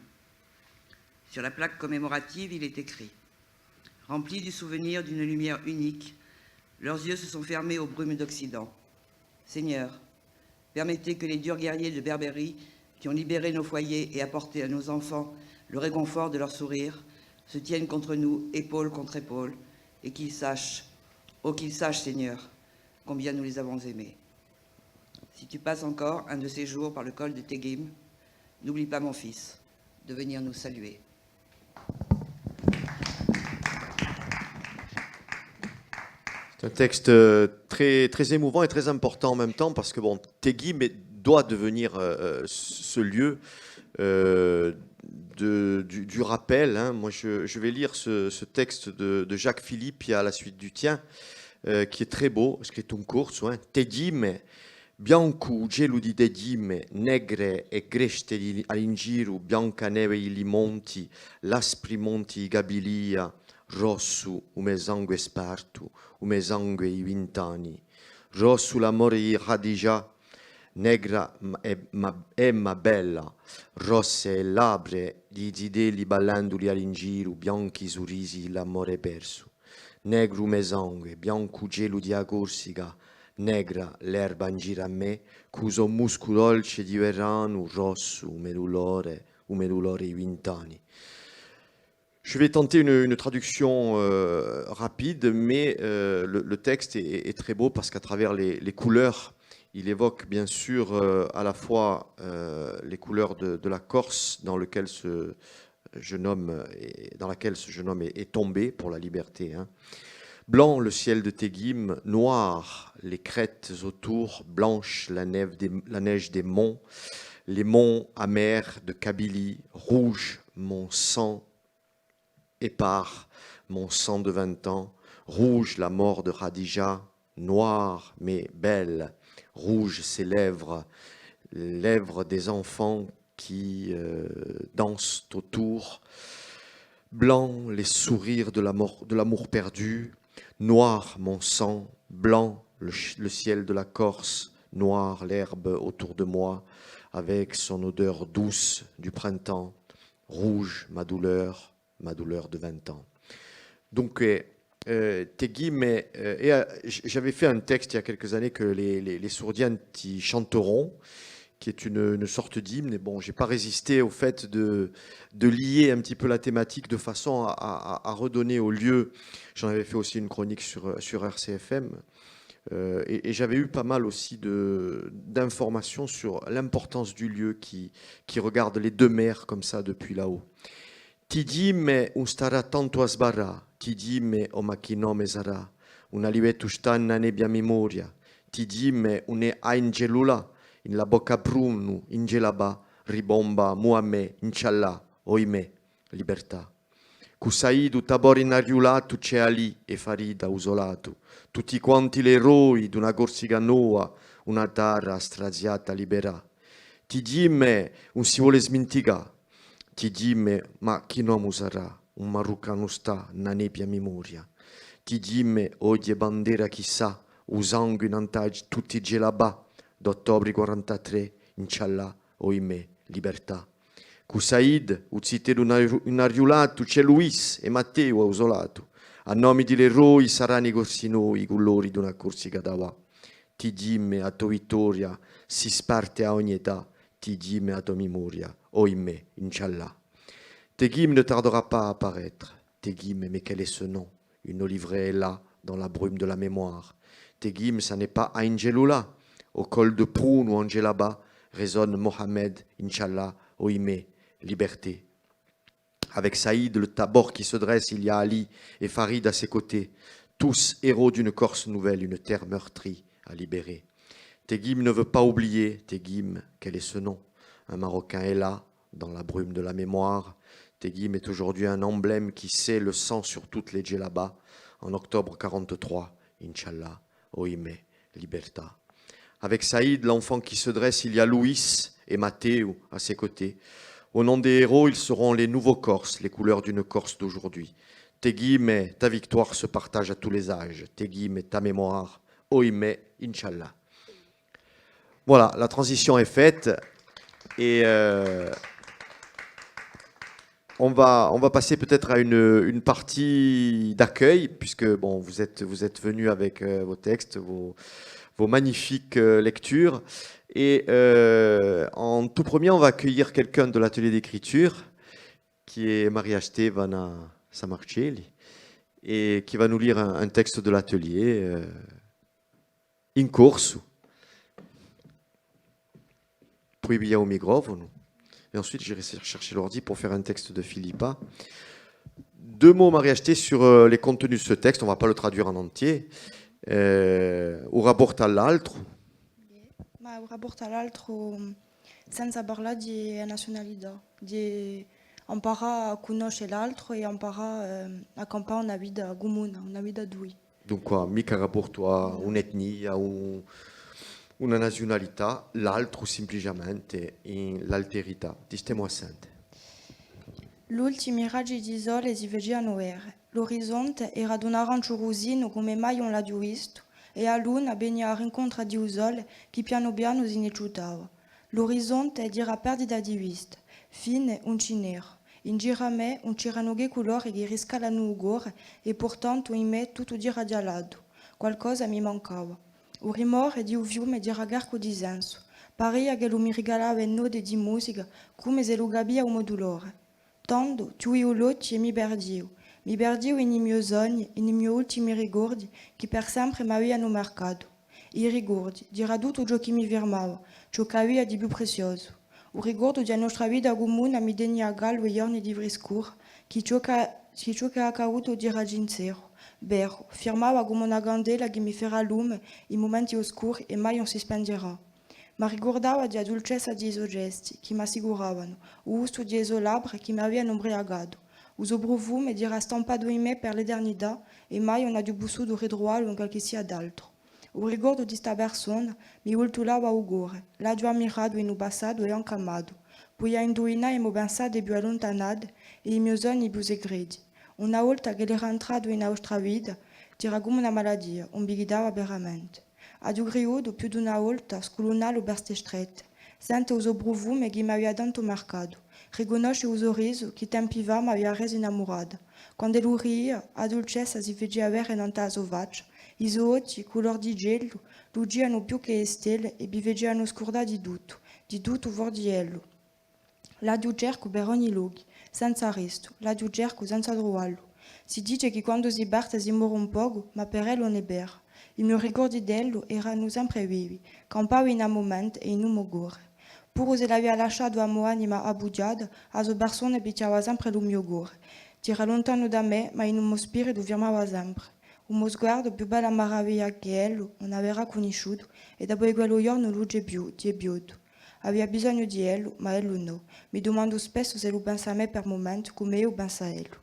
Sur la plaque commémorative, il est écrit « Remplis du souvenir d'une lumière unique, leurs yeux se sont fermés aux brumes d'Occident. Seigneur, permettez que les durs guerriers de Berbérie qui ont libéré nos foyers et apporté à nos enfants le réconfort de leur sourire se tiennent contre nous, épaule contre épaule, et qu'ils sachent, oh qu'ils sachent, Seigneur, combien nous les avons aimés. Si tu passes encore un de ces jours par le col de Teguim, n'oublie pas, mon fils, de venir nous saluer. » C'est un texte très, très émouvant et très important en même temps, parce que bon, Teguim doit devenir ce lieu du rappel. Hein. Moi, je vais lire ce texte de Jacques Philippe à la suite du tien, qui est très beau, scritto in corso. Teguim, bianco gelo di Teguim, negre e greste all'ingiro, bianca neve i monti, l'aspri monti Gabilia, rosso come sangue sparto, come sangue i 20 anni, rosso l'amore di Khadija, negra ma bella, rosse e labbra di zideli ballandoli all'ingiro, bianchi sorrisi l'amore perso, negro me sangue, bianco gelo di Corsica, negra l'erba in giro a me, cuso muscolo dolce di verano, rosso, umelulore i 20 anni. Je vais tenter une traduction rapide, mais le texte est très beau parce qu'à travers les couleurs, il évoque bien sûr à la fois les couleurs de la Corse dans laquelle ce jeune homme est tombé pour la liberté. Hein. Blanc, le ciel de Teguim, noir, les crêtes autour, blanche, la neige des monts, les monts amers de Kabylie, rouge, mon sang épars, mon sang de 20 ans, rouge la mort de Khadija, noire mais belle, rouge ses lèvres, lèvres des enfants qui dansent autour, blanc les sourires de l'amour perdu, noir mon sang, blanc le ciel de la Corse, noir l'herbe autour de moi, avec son odeur douce du printemps, rouge ma douleur de 20 ans. Donc, Teguim, j'avais fait un texte il y a quelques années que les Sourdiens y chanteront, qui est une sorte d'hymne. Et bon, j'ai pas résisté au fait de lier un petit peu la thématique de façon à redonner au lieu. J'en avais fait aussi une chronique sur RCFM. Et j'avais eu pas mal aussi d'informations sur l'importance du lieu qui regarde les deux mers comme ça depuis là-haut. Tidime un stara tanto a sbarra, tidime o machinome sarà, una livetto stanna nebbia memoria, tidime une angelula, in la bocca brunu, in gelaba, ribomba, muame, inshallah, oime, libertà. Cusaidu tabor inariulato c'è Ali e Farida usolato, tutti quanti gli eroi d'una Corsica nuova, una terra straziata libera. Tidime un si vuole smenticare, ti dimme, ma chi non sarà? Un marocchano sta, una nebbia memoria. Ti dimme, oggi bandiera chissà, usando in antaggi tutti i gelabà, d'ottobre 43, inshallah, oimè, libertà. Cusaid, uzzitero un ariulato, c'è Luis e Matteo ausolato. A nome di l'eroi saranno i corsinoi, i colori d'una Corsica d'Ava. Ti dimme, a tua vittoria, si sparte a ogni età, ti dimme a tua memoria. Oimé, Inch'Allah. Teguim ne tardera pas à apparaître. Teguim, mais quel est ce nom? Une olivrée est là, dans la brume de la mémoire. Teguim, ça n'est pas Angelula. Au col de Proun ou Angelaba résonne Mohamed, Inch'Allah, Oimé, liberté. Avec Saïd, le tabor qui se dresse, il y a Ali et Farid à ses côtés. Tous héros d'une Corse nouvelle, une terre meurtrie à libérer. Teguim ne veut pas oublier. Teguim, quel est ce nom? Un Marocain est là, dans la brume de la mémoire. Teguim est aujourd'hui un emblème qui sait le sang sur toutes les djellabas. En octobre 43, Inch'Allah, Oimé, Libertà. Avec Saïd, l'enfant qui se dresse, il y a Louis et Matteo à ses côtés. Au nom des héros, ils seront les nouveaux Corses, les couleurs d'une Corse d'aujourd'hui. Teguim, ta victoire se partage à tous les âges. Teguim, ta mémoire. Oimé, Inch'Allah. Voilà, la transition est faite. Et on va passer peut-être à une partie d'accueil, puisque bon, vous êtes venus avec vos textes, vos magnifiques lectures. Et en tout premier, on va accueillir quelqu'un de l'atelier d'écriture, qui est Maria Stefana Samarcelli, et qui va nous lire un texte de l'atelier, In corso. Puis via au microfono. Et ensuite, j'irai chercher l'ordi pour faire un texte de Philippa. 2 mots, Maria-Chte, sur les contenus de ce texte. On ne va pas le traduire en entier. O rapporto all'altro. Ma o rapporto all'altro senza parlare di nazionalità, di imparare a conoscere l'altro e imparare a campare una vita comune, una vita due. Dunque, mica rapporto a un'etnia, a una nazionalità, l'altro semplicemente in l'alterità. Di stiamo assente. L'ultimi raggi di sole si vedevano era. l'orizzonte era d'un arancio rosino come mai non l'ha visto, e a luna veniva a rincontra di un sole che piano piano si ineciutava. L'orizzonte era perdita di vista, fine un cinero. In gira a me un ciranoghe colore che riscalano il cuore e portanto in me tutto diradialato. Qualcosa mi mancava. Un rumore di un fiume di ragarco di senso. Paria che lo mi regalava in node di musica come se lo gabia un modulore. Tanto, tu io l'occhi e mi perdivo. Mi perdivo nei miei sogni e nei miei ultimi ricordi che per sempre mi avevano marcato. I ricordi, dirà tutto ciò che mi fermava, ciò che aveva di più prezioso. Un ricordo della nostra vita comune mi degna a gallo i giorni di frescura, che ciò che è accaduto dirà sincero, vero, firmava come una candela che mi farà lume in momenti oscuri e mai non si spengerà. Ma ricordava della dolcezza dei suoi gesti che mi assicuravano, il gusto dei suoi labbra che mi avevano imbriagato, il suo profumo era stampato in me per l'eternità e mai non ho vissuto ritrovarlo in qualche sia d'altro. Il ricordo di questa persona mi ultulava il cuore, l'ho già ammirato in un passato e anche amato, poi indovinare i miei pensieri più allontanati e i miei sogni più segreti. Una volta che era entrato in nostra vita, era come una malattia, non mi guidava veramente. Ho gridato più di una volta, scolonando per ste strette, sento il suo profumo che mi aveva tanto marcato, riconosce il sorriso che tempi fa mi aveva reso innamorata. Quando lui ria, la dolcezza si faceva avere in tutta la sua faccia, i suoi occhi, color di gelo, lucivano più che le stelle e mi facevano scordare di tutto fuori di ello. La cerco per ogni luogo, senza resto, la cerco senza trovarlo. Si dice che quando si parte si muore un poco, ma per ello non è vero. I miei ricordi d'ello erano sempre vivi, campavo in un momento e in un mio cuore. Pur se l'aveva lasciato a mia anima abbugiata, a sua persona picciava sempre il mio cuore. Era lontano da me, ma in un mio spirito firmava sempre. Un mio sguardo più bella meraviglia che ello non aveva conosciuto e dopo quello giorno non c'è più, ti è piaciuto. Aveva bisogno di ello, ma ello no. Mi domando spesso se lui pensa a me per momenti come io penso a ello.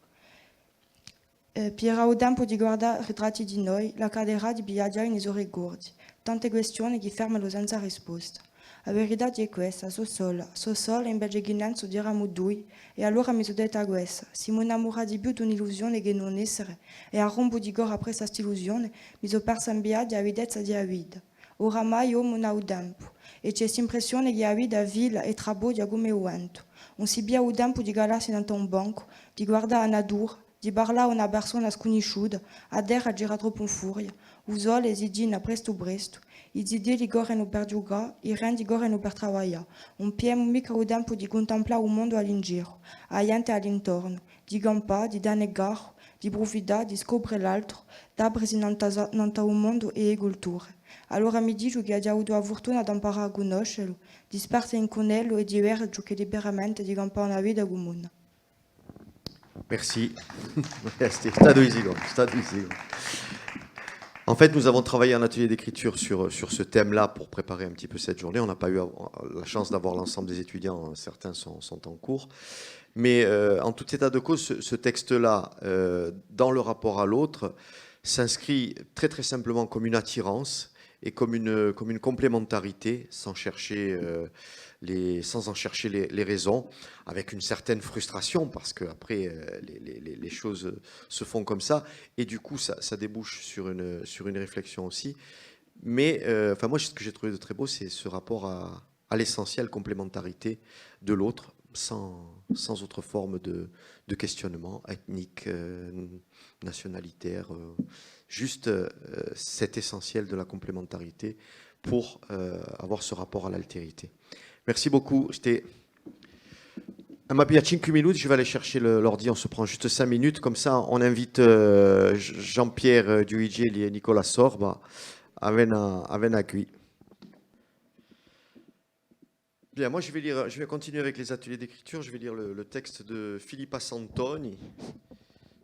Era il tempo di guardare ritratti di noi, la cadera di viaggiare nei suoi ricordi. Tante questioni che fermano senza risposta. La verità è questa, so sola invece che non so diramo due, e allora mi sono detta questa, se mi innamora di più di un'illusione che non essere, e a rompo di cuore appresso questa illusione, mi sono persa in via di avidezza di vita. Oramai io non ho tempo, e c'è l'impressione che la vita è vile e trabodia come il vento. Non si abbia il tempo di galarsi in un banco, di guardare la natura, di parlare a una persona sconosciuta, a terra gira troppo in furia, il sole si gira presto, i zideli corrono per giocare, i rendi corrono per lavorare. Non abbiamo mica il tempo di contemplare il mondo all'ingiro, la gente all'intorno, di campare, di dannegare, di profitare, di scoprire l'altro, d'aprirsi in un mondo e culture. Allora mi dico che ho già avuto la fortuna di imparare a conoscerlo, di spartire con ello e di vedere che liberamente di campare una vita comune. Merci. Stadoisigo. En fait, nous avons travaillé en atelier d'écriture sur ce thème-là pour préparer un petit peu cette journée. On n'a pas eu la chance d'avoir l'ensemble des étudiants, certains sont en cours. Mais en tout état de cause, ce texte-là, dans le rapport à l'autre, s'inscrit très très simplement comme une attirance et comme une complémentarité, sans en chercher les raisons, avec une certaine frustration, parce qu'après, les choses se font comme ça, et du coup, ça débouche sur une réflexion aussi. Mais enfin, moi, ce que j'ai trouvé de très beau, c'est ce rapport à l'essentielle complémentarité de l'autre, sans autre forme de questionnement ethnique, nationalitaire, juste cet essentiel de la complémentarité pour avoir ce rapport à l'altérité. Merci beaucoup. À ma pied 5 minutes, je vais aller chercher l'ordi, on se prend juste 5 minutes, comme ça on invite Jean-Pierre Duigeli et Nicolas Sorba à venir qui. Bien, moi je vais continuer avec les ateliers d'écriture, je vais lire le texte de Filippa Santoni,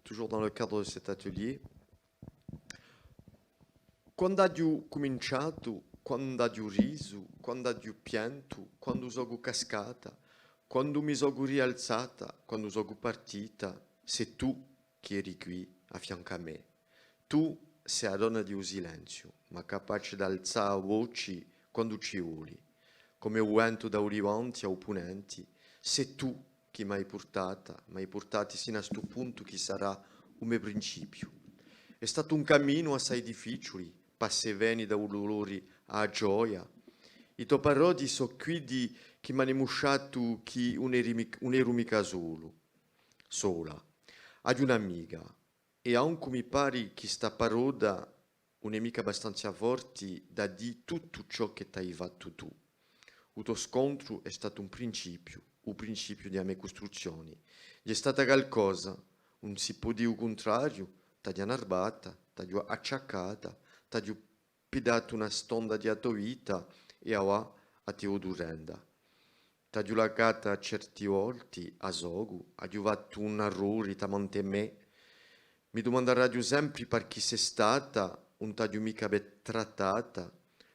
toujours dans le cadre de cet atelier. Quando ho cominciato, quando ho riso, quando ho pianto, quando sono cascata, quando mi sono rialzata, quando sono partita, sei tu che eri qui a fianco a me. Tu sei la donna di un silenzio, ma capace di alzare voci quando ci vuoi. Come il vento da orivanti a opponenti, sei tu che mi hai portati sino a questo punto che sarà come principio. È stato un cammino assai difficile, passi e veni da un dolore a gioia. I tuoi parodi sono qui che mi hanno musciato che non ero mica sola. Ad un'amica, e anche mi pare che sta parola un'amica abbastanza forte da dire tutto ciò che ti hai fatto tu. Il tuo scontro è stato un principio delle mie costruzioni. È stata qualcosa, non si può dire il contrario, ti ha annarbata, ti ha acciaccata, ti ha pidato una stonda di tua vita e ora a te odorenda. Ti ha lagata certi volti a sogo, ha fatto un errore davanti a me. Mi domanderà sempre per chi sei stata, non ti ha mica ben trattata,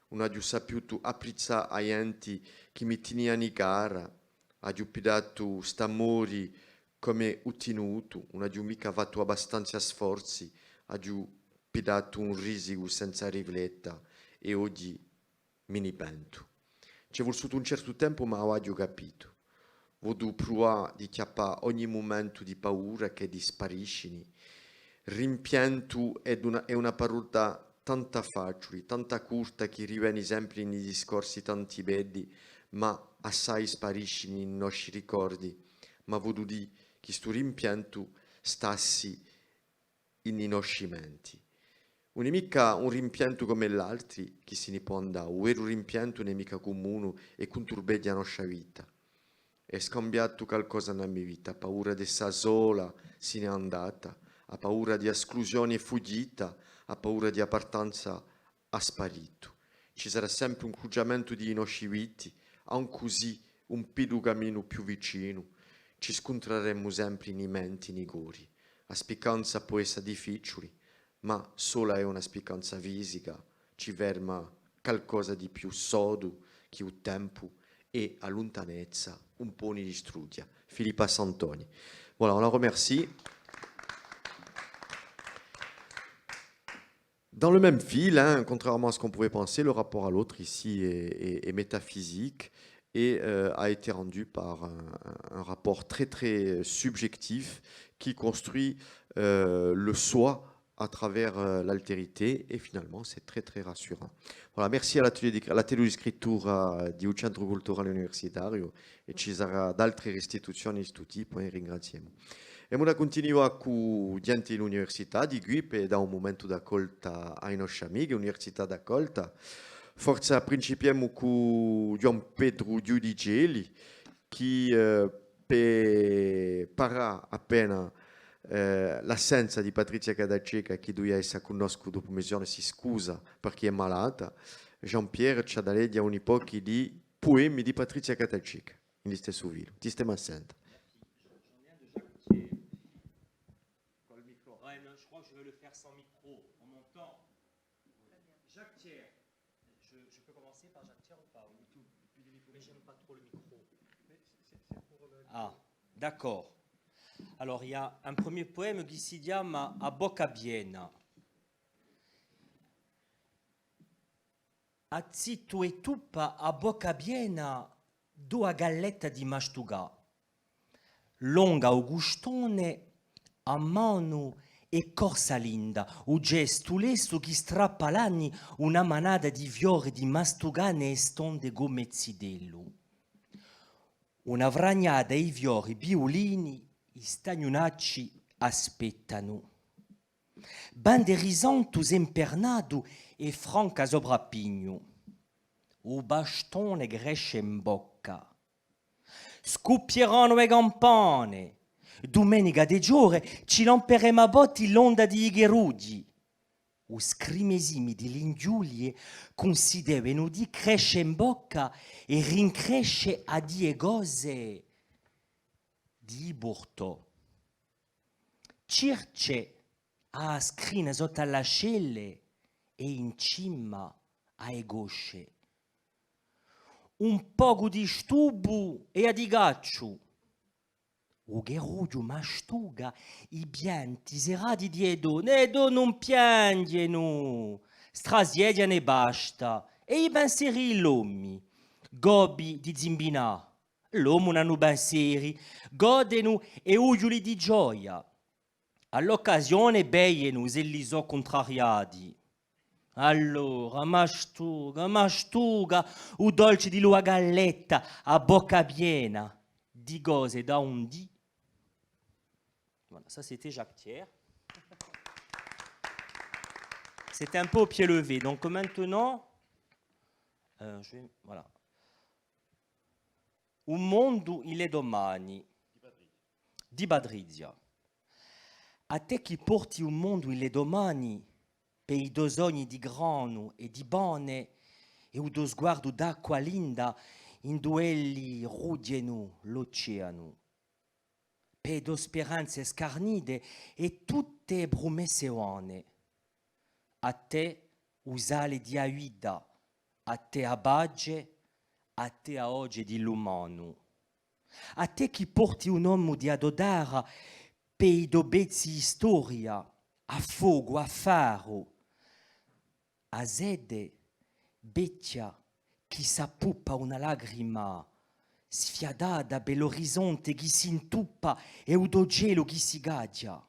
non ha saputo apprezzare a enti che mi tenevano in gara, ha pidato st'amore come ottenuto, non ha mica fatto abbastanza sforzi, ha pidato un risico senza rifletta e oggi mi ne pento. Ci è voluto un certo tempo, ma ho capito. Voglio provare di chiappare ogni momento di paura che disparisce. Rimpianto è una parola tanta facile, tanta corta che riviene sempre nei discorsi tanti belli, ma assai sparisce nei nostri ricordi. Ma voglio dire che questo rimpianto stassi nei nostri menti. Non è mica un rimpianto come l'altro che se ne può andare, un vero rimpianto non è mica comune e conturbedia la nostra vita. È scambiato qualcosa nella mia vita, paura di essere sola, se n'è andata, ha paura di esclusione fuggita, ha paura di appartenenza a sparito. Ci sarà sempre un cruggiamento di nostri viti, anche così un più cammino più vicino. Ci scontreremo sempre nei menti, nei cuori. La spiccanza può essere difficile, ma sola è una spiccanza fisica, ci ferma qualcosa di più sodo che il tempo e a lontanezza un po' ne distrugge. Filippa Santoni. Voilà, on la remercie. Dans le même fil, contrairement à ce qu'on pouvait penser, le rapport à l'autre ici est métaphysique et a été rendu par un rapport très très subjectif qui construit le soi à travers l'altérité et finalement c'est très très rassurant. Voilà, merci all'atelier di scrittura di un centro culturale universitario e ci sarà altre restituzioni di questo tipo e ringraziamo. E ora continuiamo con gli enti dell'università di Guip e da un momento d'accolta ai nostri amici, università d'accolta. Forse principiamo con Gian Pedro Giudigeli che parla appena l'assenza di Patrizia Cadaceca che doveva essere con noi dopo mesione si scusa perché è malata. Jean-Pierre ci ha dato un po' di poemi di Patrizia Cadaceca in stesso video. Ti stiamo assente. Je crois que je vais le faire sans micro. On m'entend. Jacques Thiers. Je peux commencer par Jacques Thiers ou pas? Mais j'aime pas trop le micro. Ah, d'accord. Alors, il y a un premier poème qui si chiama A bocca piena. A zitto e tuppa a bocca piena due galletta di mastugà. Longa o gustone a mano e corsa linda, o gesto lesto che strappa l'anni una manada di fiori di mastugane e stonde gomezzidello. Una vragnada e i fiori violini, i stagnunacci aspettano. Bande risantus impernado e franca soprappigno. O bastone cresce in bocca. Scuppieranno le campane. Domenica de giore ci lamperemo a botti l'onda di Igherudi. O scrimesimi di lingiulie considerano di cresce in bocca e rincresce a die cose di burto. Circe a scrina sotto all'ascelle e in cima a gosce. Un poco di stubu e a di gaccio. O geruggio mastuga i bianti serati di Edo. Edo non piangono, strasiediano e basta. E i pensieri l'uomo, gobi di zimbinà. L'uomo non ha pensieri, godeno e ugiuli di gioia. All'occasione beienu selliso contrariati. Allora, mastuga, u dolce di lua galletta a bocca piena, di cose da un dì. Voilà, ça c'était Jacques Thiers. C'était un peu au pied levé. Donc maintenant, voilà. Un mondo il è domani, di Badrizia. A te che porti un mondo il è domani, per i tuoi sogni di grano e di bone, e un tuo sguardo d'acqua linda, in duelli rudiano l'oceano. Per tue speranze scarnite e tutte promesse vane. A te usale di aida, a te abage, a te a oggi di l'umano. A te che porti un uomo di adodara per i dobezzi storia, a fogo, a faro, a sede, beccia, chi s'appuppa una lagrima, sfiadata bell'orizzonte chi si intuppa e udo gelo chi si gaggia.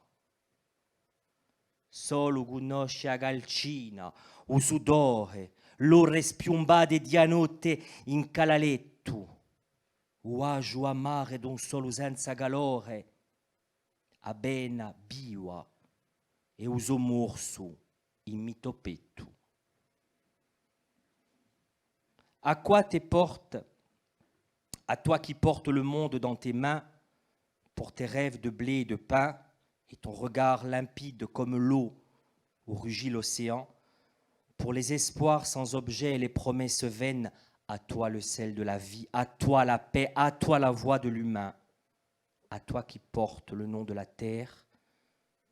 Solo conosce a calcina, o sudore, l'ore spiumbate di a notte in calaletto, o agio a mare d'un solo senza calore, a bena biwa e uso morso in mito petto. À quoi te porte, à toi qui portes le monde dans tes mains, pour tes rêves de blé et de pain, et ton regard limpide comme l'eau où rugit l'océan, pour les espoirs sans objet et les promesses vaines, à toi le sel de la vie, à toi la paix, à toi la voix de l'humain, à toi qui portes le nom de la terre,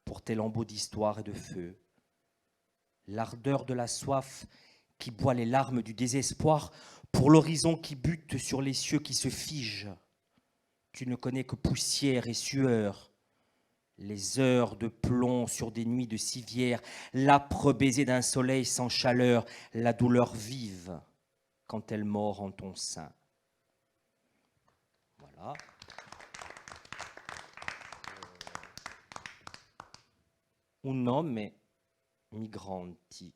pour tes lambeaux d'histoire et de feu, l'ardeur de la soif qui boit les larmes du désespoir, pour l'horizon qui bute sur les cieux qui se figent. Tu ne connais que poussière et sueur, les heures de plomb sur des nuits de civière, l'âpre baiser d'un soleil sans chaleur, la douleur vive quand elle mord en ton sein. Voilà. Un nome migranti.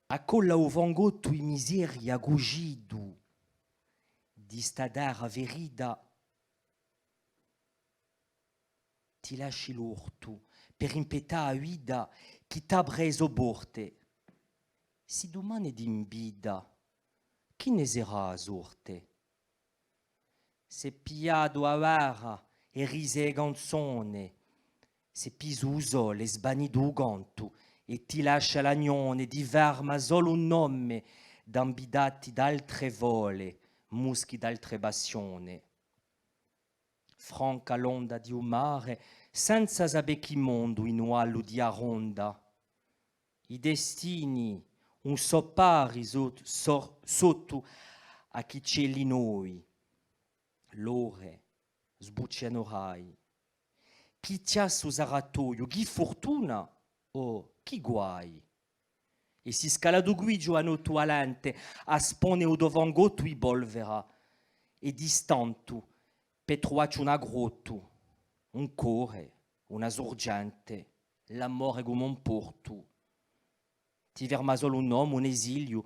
A colla o vangotto i miseri agugido, di stadara verida, ti lasci l'urto per impetà a guida chi t'abreso borte. Si domani d'imbida, chi ne sarà a sorte? Se piado a vara e rise e ganzone, se pisuso le sbanido ganto, e ti lascia l'agnone di verma solo un nome d'ambidati d'altre vole, muschi d'altre bassione. Franca l'onda di un mare, senza saber chi mondo in uallo di aronda. I destini, un soppari sotto a chi cieli noi. L'ore, sbucciano rai. Chi tia su saratoio, chi fortuna, oh, chi guai? E si scala du guigio a noto alante, a spone o dovangotto i bolvera, e distanto, petroaccio una grotto, un core, una sorgente, l'amore come un porto. Ti verma solo un uomo, un esilio,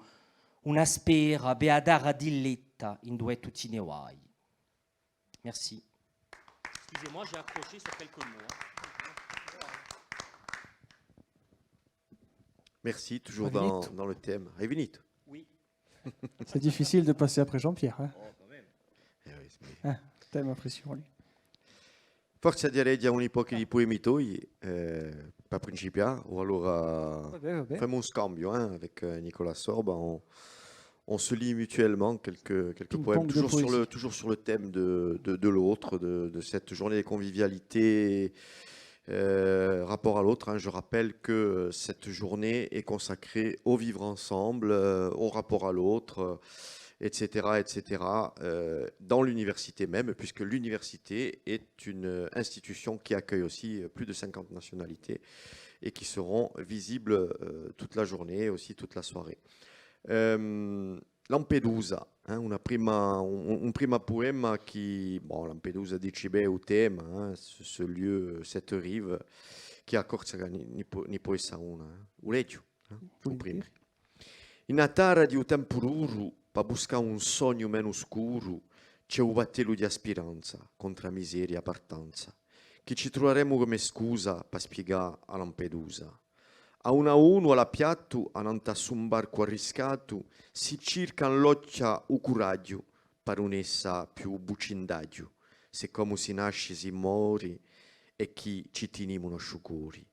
una spera, beadara dilletta, in duetto ti ne guai. Merci. Excusez-moi, j'ai accroché sur quelques mots. Merci, toujours Revenite. dans le thème. Revenite. Oui. C'est difficile de passer après Jean-Pierre. Hein. Oh, quand même. Eh oui, c'est- Thème impression lui. Forse direi diamo un po' di poemi tuoi per principiare, o allora Vabbè. facciamo un scambio avec Nicolas Sorbe. On se lit mutuellement quelques Ping-pong poèmes, de toujours poésie. sur le thème de l'autre, de cette journée de convivialité, rapport à l'autre. Hein. Je rappelle que cette journée est consacrée au vivre ensemble, au rapport à l'autre, etc., dans l'université même, puisque l'université est une institution qui accueille aussi plus de 50 nationalités et qui seront visibles toute la journée, aussi toute la soirée. Lampedusa, un prima poème qui, bon, Lampedusa dice beh o tema, ce lieu, cette rive, qui a Corsica ni può essere una. O leggo, o prima. In a terra di un tempo ruru, per buscare un sogno meno scuro, c'è un battello di speranza contro la miseria e la partanza, che ci troveremo come scusa per spiegare a Lampedusa. A uno alla piatto, a non su un barco arriscato, si cerca l'occhia o coraggio per un'essa più bucindaggio, se come si nasce si muore e chi ci teniamo sciocuri.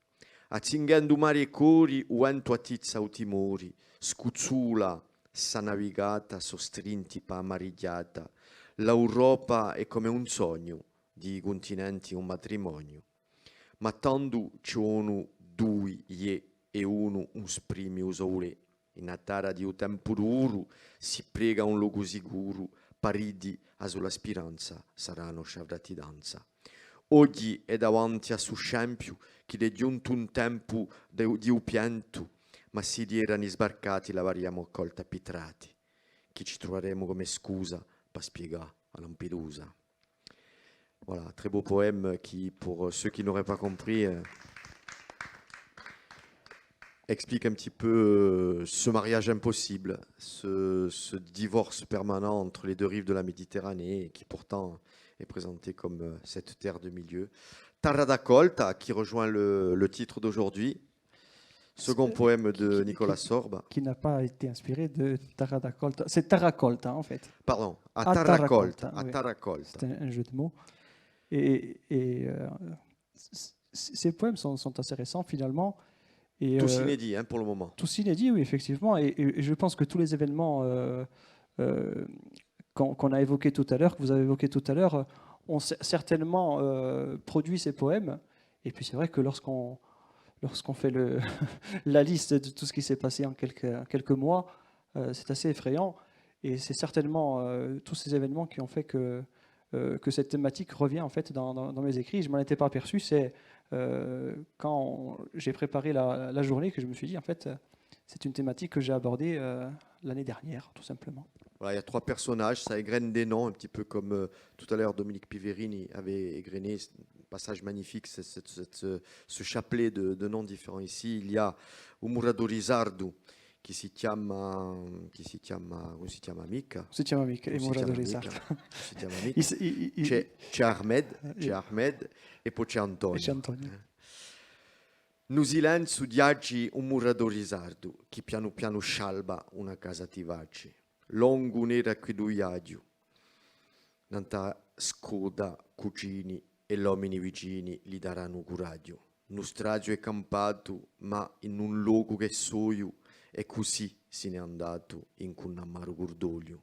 Azzingando mari e cori, o vento attizza o timori, scuzzula, sa navigata, sostrinti pa amarigliata, l'Europa è come un sogno, di continenti un matrimonio. Ma tanto ci sono due e uno un sprimi usaure. In a terra di un tempo duro si prega un luogo sicuro, paridi a sulla speranza saranno sciavrati danza. Oggi è davanti a su scempio che è giunto un tempo di un pianto, ma si erano sbarcati l'avariamo accolta pitrati, che ci troveremo come scusa per spiegare a Lampedusa. Voilà, très beau poème qui, pour ceux qui n'auraient pas compris, explique un petit peu ce mariage impossible, ce divorce permanent entre les deux rives de la Méditerranée, qui pourtant est présenté comme cette terre de milieu. Terra d'accolta, qui rejoint le titre d'aujourd'hui, second poème de Nicolas Sorbe. Qui n'a pas été inspiré de Terra d'accolta. C'est Terracolta, en fait. Pardon, a A Terracolta. Terracolta, oui. Terracolta. C'est un jeu de mots. Et ces poèmes sont assez récents, finalement. Et, tous inédits, pour le moment. Tous inédits, oui, effectivement. Et je pense que tous les événements qu'on a évoqués tout à l'heure, que vous avez évoqués tout à l'heure, ont certainement produit ces poèmes. Et puis c'est vrai que lorsqu'on fait la liste de tout ce qui s'est passé en quelques mois, c'est assez effrayant. Et c'est certainement tous ces événements qui ont fait que cette thématique revient en fait dans mes écrits. Je ne m'en étais pas aperçu. C'est quand j'ai préparé la journée que je me suis dit, en fait, c'est une thématique que j'ai abordée l'année dernière, tout simplement. Voilà, il y a trois personnages, ça égrène des noms, un petit peu comme tout à l'heure Dominique Piverini avait égrené un passage magnifique, ce chapelet de noms différents ici. Il y a un Murador Sardo qui si chiama Mica. Si chiama Mica, e Murador Sardo. Si chiama Mica. C'è Ahmed e poi c'è Antonio. Nu silenzio di oggi un Murador Sardo che piano piano scialba una casa ti vacci. Longo nera qui duiaggio, nanta scoda, cucini e l'uomini vicini gli daranno coraggio. Nu stragio è campato, ma in un luogo che soio, e così se n'è andato in un amaro cordoglio.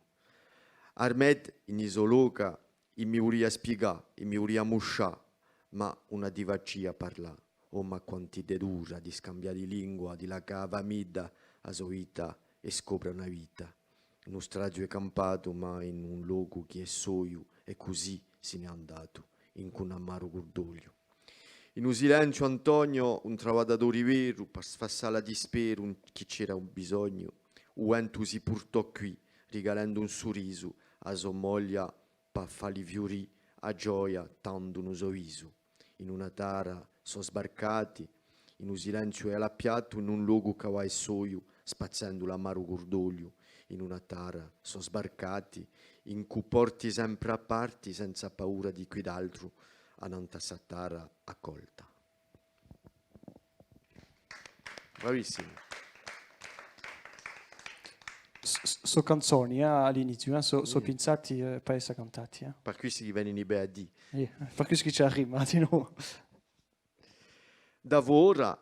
Ahmed in isoloca, in mi volia spiegare, in mi volia moscià, ma una divacia parla. Oh, ma quanti de dura di scambiare di lingua, di la cava midda, a sua vita e scopre una vita. Uno stragio è campato, ma in un luogo che è soio, e così se n'è andato, in un amaro cordoglio. In un silenzio Antonio, un travadatore vero, per sfassare la dispero, chi c'era un bisogno, o vento si portò qui, regalando un sorriso a sua moglie, per fargli fiorì a gioia, tanto un sorriso. In una tara sono sbarcati, in un silenzio è allappiato, in un luogo che va e soio, spazzando l'amaro cordoglio. In una tara sono sbarcati, in cui porti sempre a parti, senza paura di qui d'altro, a nanta tara accolta. Bravissimo. So canzoni all'inizio, so pensati per essere cantati. Per cui si viene in Beadi. Per cui ci arriva di nuovo. Davora,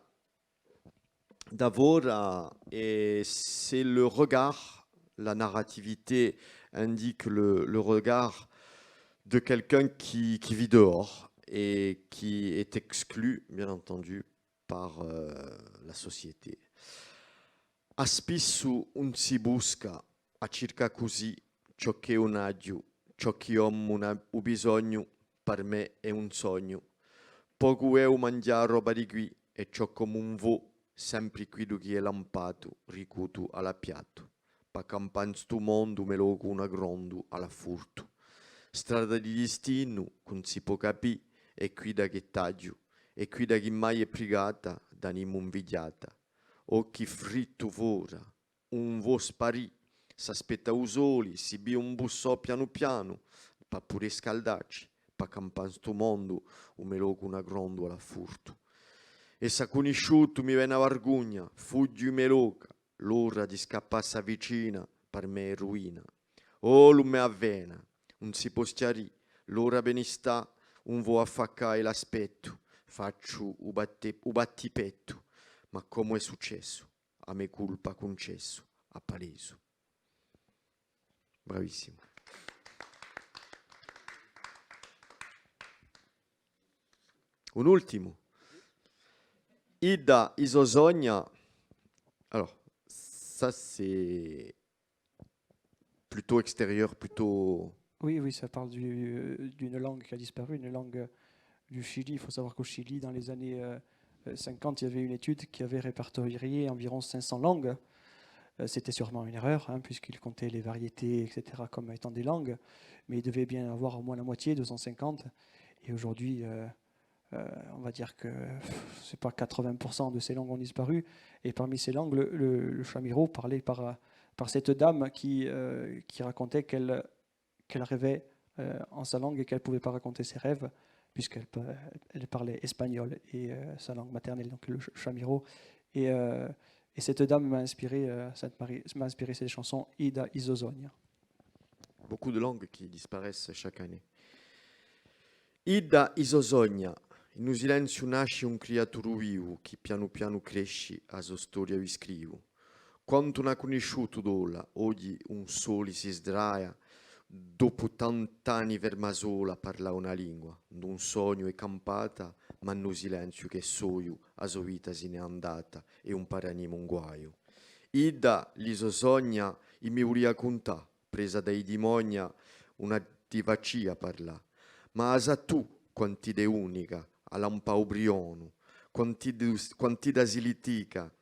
et c'est le regard. La narrativité indique le regard de quelqu'un qui vit dehors et qui est exclu, bien entendu, par la société. A spesso un si busca a circa così ciò che è un agio, ciò che ho bisogno, per me è un sogno. Poco è un mangiare roba di qui e ciò come un vo, sempre qui che è lampato, ricuto alla piatto. pa campan stu mondo me lo una grondu alla furtu. Strada di destino, non si può capire, e qui da che taggio, e qui da chi mai è pregata, d'animo invidiata. Occhi fritto fora, un vo sparì, s'aspetta usoli, si bi un bussò piano piano, pa pure scaldarci, pa campan sto mondo, un me lo una grondu alla furtu. E sa conosciuto mi viene a vergogna, fuggi me loca, l'ora di scappassa vicina, per me è ruina. Oh, lume avvena, non si può schiarì, l'ora benistà, un vo affaccare l'aspetto, faccio u battipetto, ma come è successo? A me colpa concesso, a paleso. Bravissimo. Un ultimo. Ida Isosogna. Alors, ça c'est plutôt extérieur, plutôt... Oui, oui, ça parle d'une langue qui a disparu, une langue du Chili. Il faut savoir qu'au Chili, dans les années 50, il y avait une étude qui avait répertorié environ 500 langues. C'était sûrement une erreur, hein, puisqu'il comptait les variétés, etc., comme étant des langues. Mais il devait bien avoir au moins la moitié, 250. Et aujourd'hui, on va dire que c'est pas 80% de ces langues ont disparu. Et parmi ces langues, le chamiro parlait par cette dame qui racontait qu'elle rêvait en sa langue et qu'elle ne pouvait pas raconter ses rêves, puisqu'elle parlait espagnol et sa langue maternelle, donc le chamiro. Et cette dame m'a inspiré ces chansons Ida Isosogna. Beaucoup de langues qui disparaissent chaque année. Ida Isosogna, in un silenzio nasce un creaturo vivo che piano piano cresce, a sua storia vi scrivo. Quanto non ha conosciuto d'ola, oggi un sole si sdraia, dopo tant'anni ferma sola parla una lingua, d'un sogno è campata, ma no silenzio che soio, a sua vita se n'è andata, e un paranimo un guaio. Ida l'Isosogna, i mi volia contà, presa dai dimonia, una divacia parla, ma asa tu quanti de unica, all'ampa ubriono, quanti da si litica,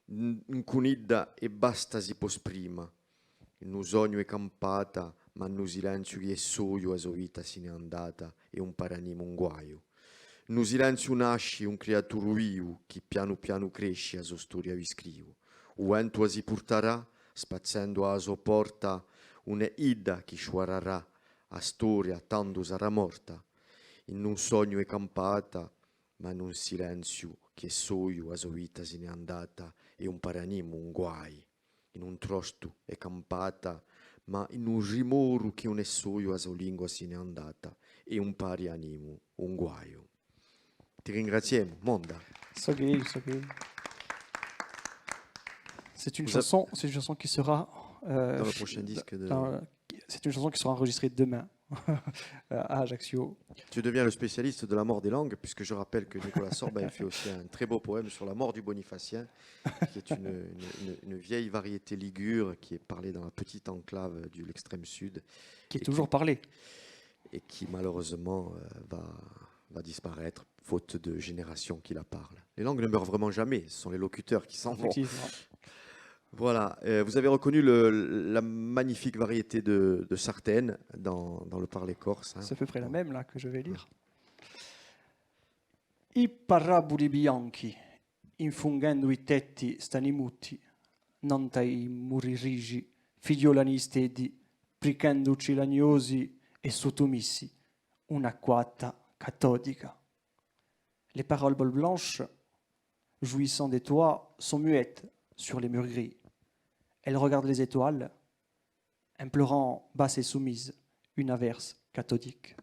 incunidda e basta si posprima. In un sogno è campata, ma in un silenzio che è soio a sua vita se n'è andata e un paranimo un guaio. In un silenzio nasce un creaturo vivo che piano piano cresce a sua storia vi scrivo. O vento si porterà, spazzando a sua porta, una ida che sciuararà a storia tanto sarà morta. In un sogno è campata, ma in un silenzio che soio a sua vita se n'è andata e un paranimo un guai. In un trosto è campata, ma in un rimoro che un è soio a sua lingua se n'è andata e un pari animo un guaio. Ti ringraziamo, Monda. C'est une chanson qui sera dans le prochain disque de... C'est une chanson qui sera enregistrée demain à Ajaccio. Tu deviens le spécialiste de la mort des langues, puisque je rappelle que Nicolas Sorbin fait aussi un très beau poème sur la mort du Bonifacien, qui est une vieille variété ligure qui est parlée dans la petite enclave de l'extrême sud. Qui est toujours parlée. Et qui malheureusement va disparaître, faute de générations qui la parlent. Les langues ne meurent vraiment jamais, ce sont les locuteurs qui s'en vont. Voilà, vous avez reconnu la magnifique variété de Sartène dans le parler corse. Hein. C'est à peu près la même là que je vais lire. I parabuli bianchi, infungendo i tetti stanimuti, non tai muri rigi, figliolani stedi, prichendoci lagnosi e sottomissi, un'acquata cathodica. Les paroles blanches, jouissant des toits, sont muettes sur les murs gris. Elle regarde les étoiles, implorant basse et soumise une averse cathodique.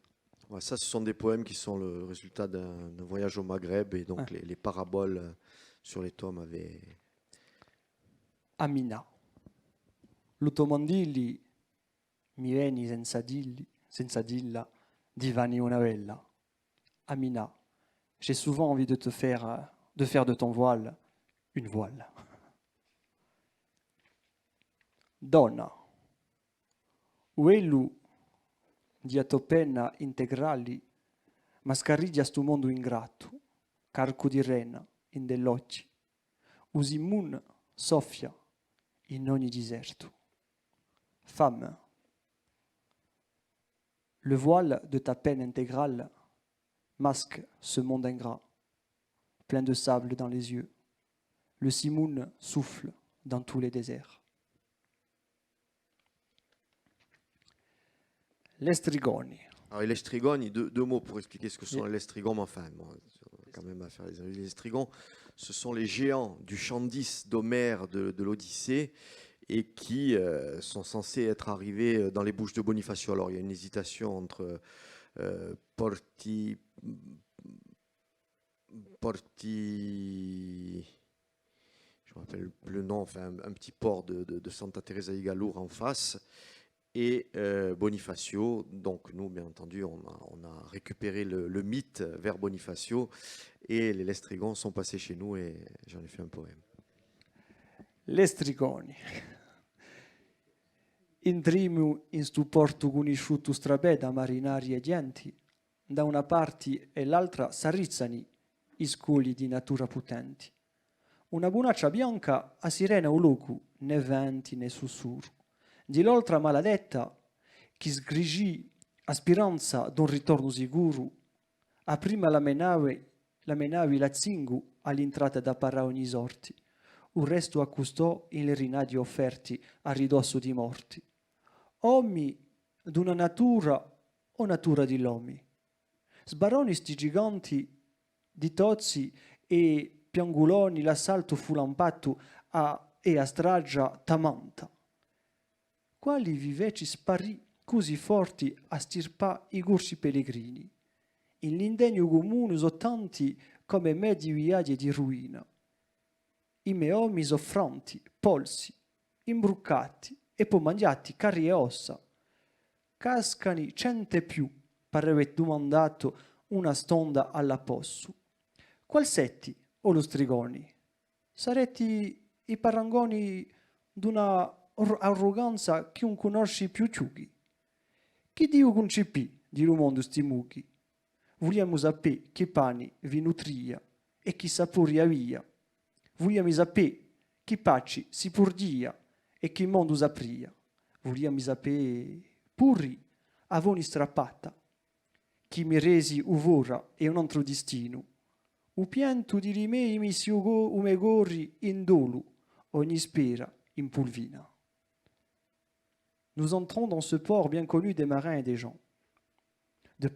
Ouais, ça, ce sont des poèmes qui sont le résultat d'un voyage au Maghreb, et donc les paraboles sur les tomes avaient... Amina, l'automandilli mi veni senza dilla, divani una vella. Amina, j'ai souvent envie de faire de ton voile une voile. Donna, uelu diatopenna integrali, mascariglia stu mondo ingrato, carco di rena in dell'occhi, usimun soffia in ogni deserto. Femme, le voile de ta peine intégrale masque ce monde ingrat, plein de sable dans les yeux. Le simoun souffle dans tous les déserts. Les strigoni. Alors, les strigoni, deux mots pour expliquer ce que sont les strigons, mais enfin, bon, quand même à faire les strigons, ce sont les géants du chant 10 d'Homère de l'Odyssée et qui sont censés être arrivés dans les Bouches de Bonifacio. Alors, il y a une hésitation entre Porti, je me rappelle le nom, enfin un petit port de Santa Teresa di Gallura en face, et Bonifacio. Donc nous, bien entendu, on a récupéré le mythe vers Bonifacio, et les Lestrigons sont passés chez nous, et j'en ai fait un poème. Les strigoni. Intrimu in stu porto conosciuto strabeda marinari e dienti, da una parte e l'altra s'arrizzani i scogli di natura potenti. Una bunaccia bianca a sirena o locu, né venti né sussurro. Di l'altra maladetta, chi sgrigì a speranza d'un ritorno sicuro, a prima la menavi la zingu all'entrata da parà ogni sorti, un resto accustò in le rinadi offerti a ridosso di morti. Ommi d'una natura o natura di l'ommi. Sbaroni sti giganti di tozzi e pianguloni, l'assalto fu lampatto e a strage tamanta. Quali viveci sparì così forti a stirpa i corsi pellegrini. In l'indegno comune so tanti come me di viaggi di ruina. I meomi soffranti, polsi, imbruccati e poi mangiati carri e ossa. Cascani cente più, pareva domandato una stonda alla possu. Qual setti, o lo strigoni? Saretti i parangoni d'una arroganza che non conosci più ciughi. Chi Dio concepì di lo mondo sti mucchi? Vogliamo sapere che pani vi nutria e chi sapori via. Vogliamo sapere che paci si pordia e che mondo s'apria. Vogliamo sapere purri avoni strappata. Chi mi resi uvora e un altro destino. U pianto di rimei mi si umegori in dolu, ogni spera in pulvina. Nous entrons dans ce port bien connu des marins et des gens. De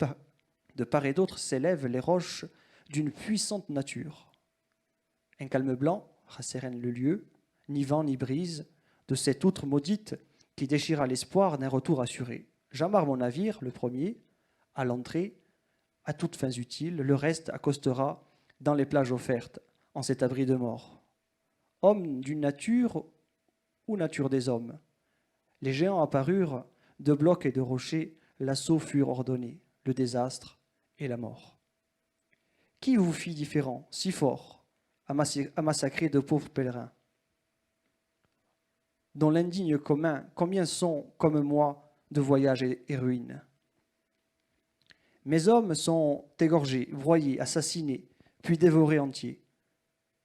part et d'autre s'élèvent les roches d'une puissante nature. Un calme blanc rassérène le lieu, ni vent ni brise, de cette outre maudite qui déchira l'espoir d'un retour assuré. J'amarre mon navire, le premier, à l'entrée, à toutes fins utiles, le reste accostera dans les plages offertes, en cet abri de mort. Hommes d'une nature ou nature des hommes, les géants apparurent, de blocs et de rochers, l'assaut fut ordonné, le désastre et la mort. Qui vous fit différent, si fort, à massacrer de pauvres pèlerins? Dans l'indigne commun, combien sont, comme moi, de voyage et ruines? Mes hommes sont égorgés, broyés, assassinés, puis dévorés entiers.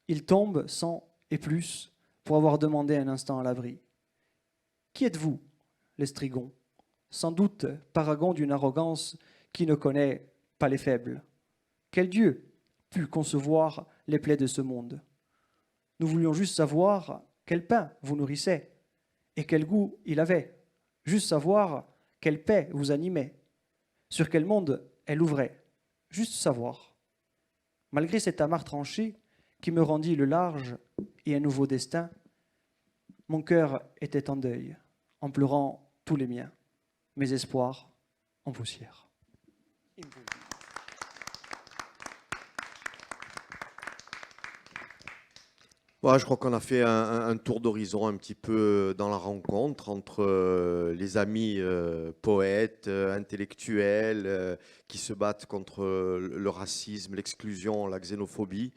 Ils tombent, 100 et plus, pour avoir demandé un instant à l'abri. Qui êtes-vous, les strigons? Sans doute paragon d'une arrogance qui ne connaît pas les faibles. Quel Dieu put concevoir les plaies de ce monde? Nous voulions juste savoir quel pain vous nourrissait et quel goût il avait. Juste savoir quelle paix vous animait, sur quel monde elle ouvrait. Juste savoir. Malgré cette amarre tranchée qui me rendit le large et un nouveau destin, mon cœur était en deuil, en pleurant tous les miens, mes espoirs en poussière. Ouais, je crois qu'on a fait un tour d'horizon un petit peu dans la rencontre entre les amis poètes, intellectuels qui se battent contre le racisme, l'exclusion, la xénophobie.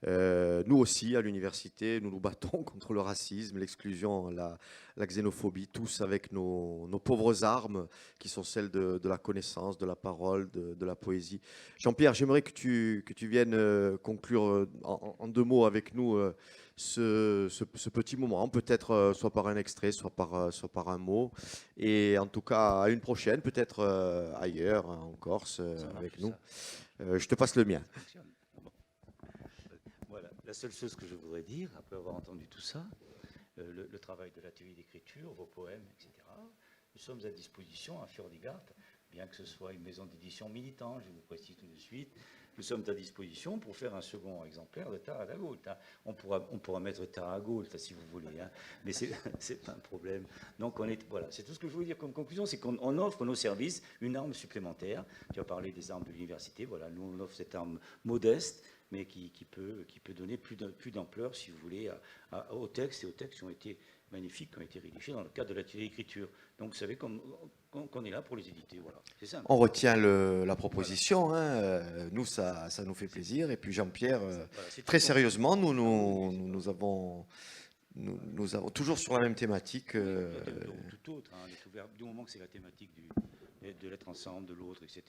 Nous aussi, à l'université, nous nous battons contre le racisme, l'exclusion, la xénophobie, tous avec nos pauvres armes, qui sont celles de la connaissance, de la parole, de la poésie. Jean-Pierre, j'aimerais que tu viennes conclure en 2 mots avec nous ce petit moment, peut-être soit par un extrait, soit par un mot. Et en tout cas, à une prochaine, peut-être ailleurs, en Corse, avec nous. Je te passe le mien. Voilà, la seule chose que je voudrais dire, après avoir entendu tout ça, le travail de l'atelier d'écriture, vos poèmes, etc., nous sommes à disposition à Fjordigard, bien que ce soit une maison d'édition militante, je vous précise tout de suite, nous sommes à disposition pour faire un second exemplaire de Tarragalt. On pourra mettre Tarragalt si vous voulez, hein, mais c'est pas un problème. Donc voilà, c'est tout ce que je veux dire comme conclusion, c'est qu'on offre nos services une arme supplémentaire. Tu as parlé des armes de l'université, voilà, nous on offre cette arme modeste, mais qui peut donner plus d'ampleur, si vous voulez, aux textes, et aux textes qui ont été magnifiques, qui ont été rédigés dans le cadre de l'atelier d'écriture. Donc vous savez qu'on est là pour les éditer, voilà, c'est simple. On retient la proposition, voilà. Nous ça nous fait plaisir, et puis Jean-Pierre, voilà, très sérieusement, nous avons toujours sur la même thématique. Tout autre, hein, du moment que c'est la thématique de l'être ensemble, de l'autre, etc.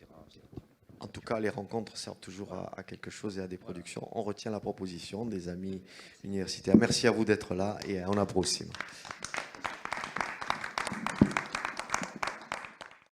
En tout cas, les rencontres servent toujours à quelque chose et à des productions. On retient la proposition des amis universitaires. Merci à vous d'être là et à la prochaine.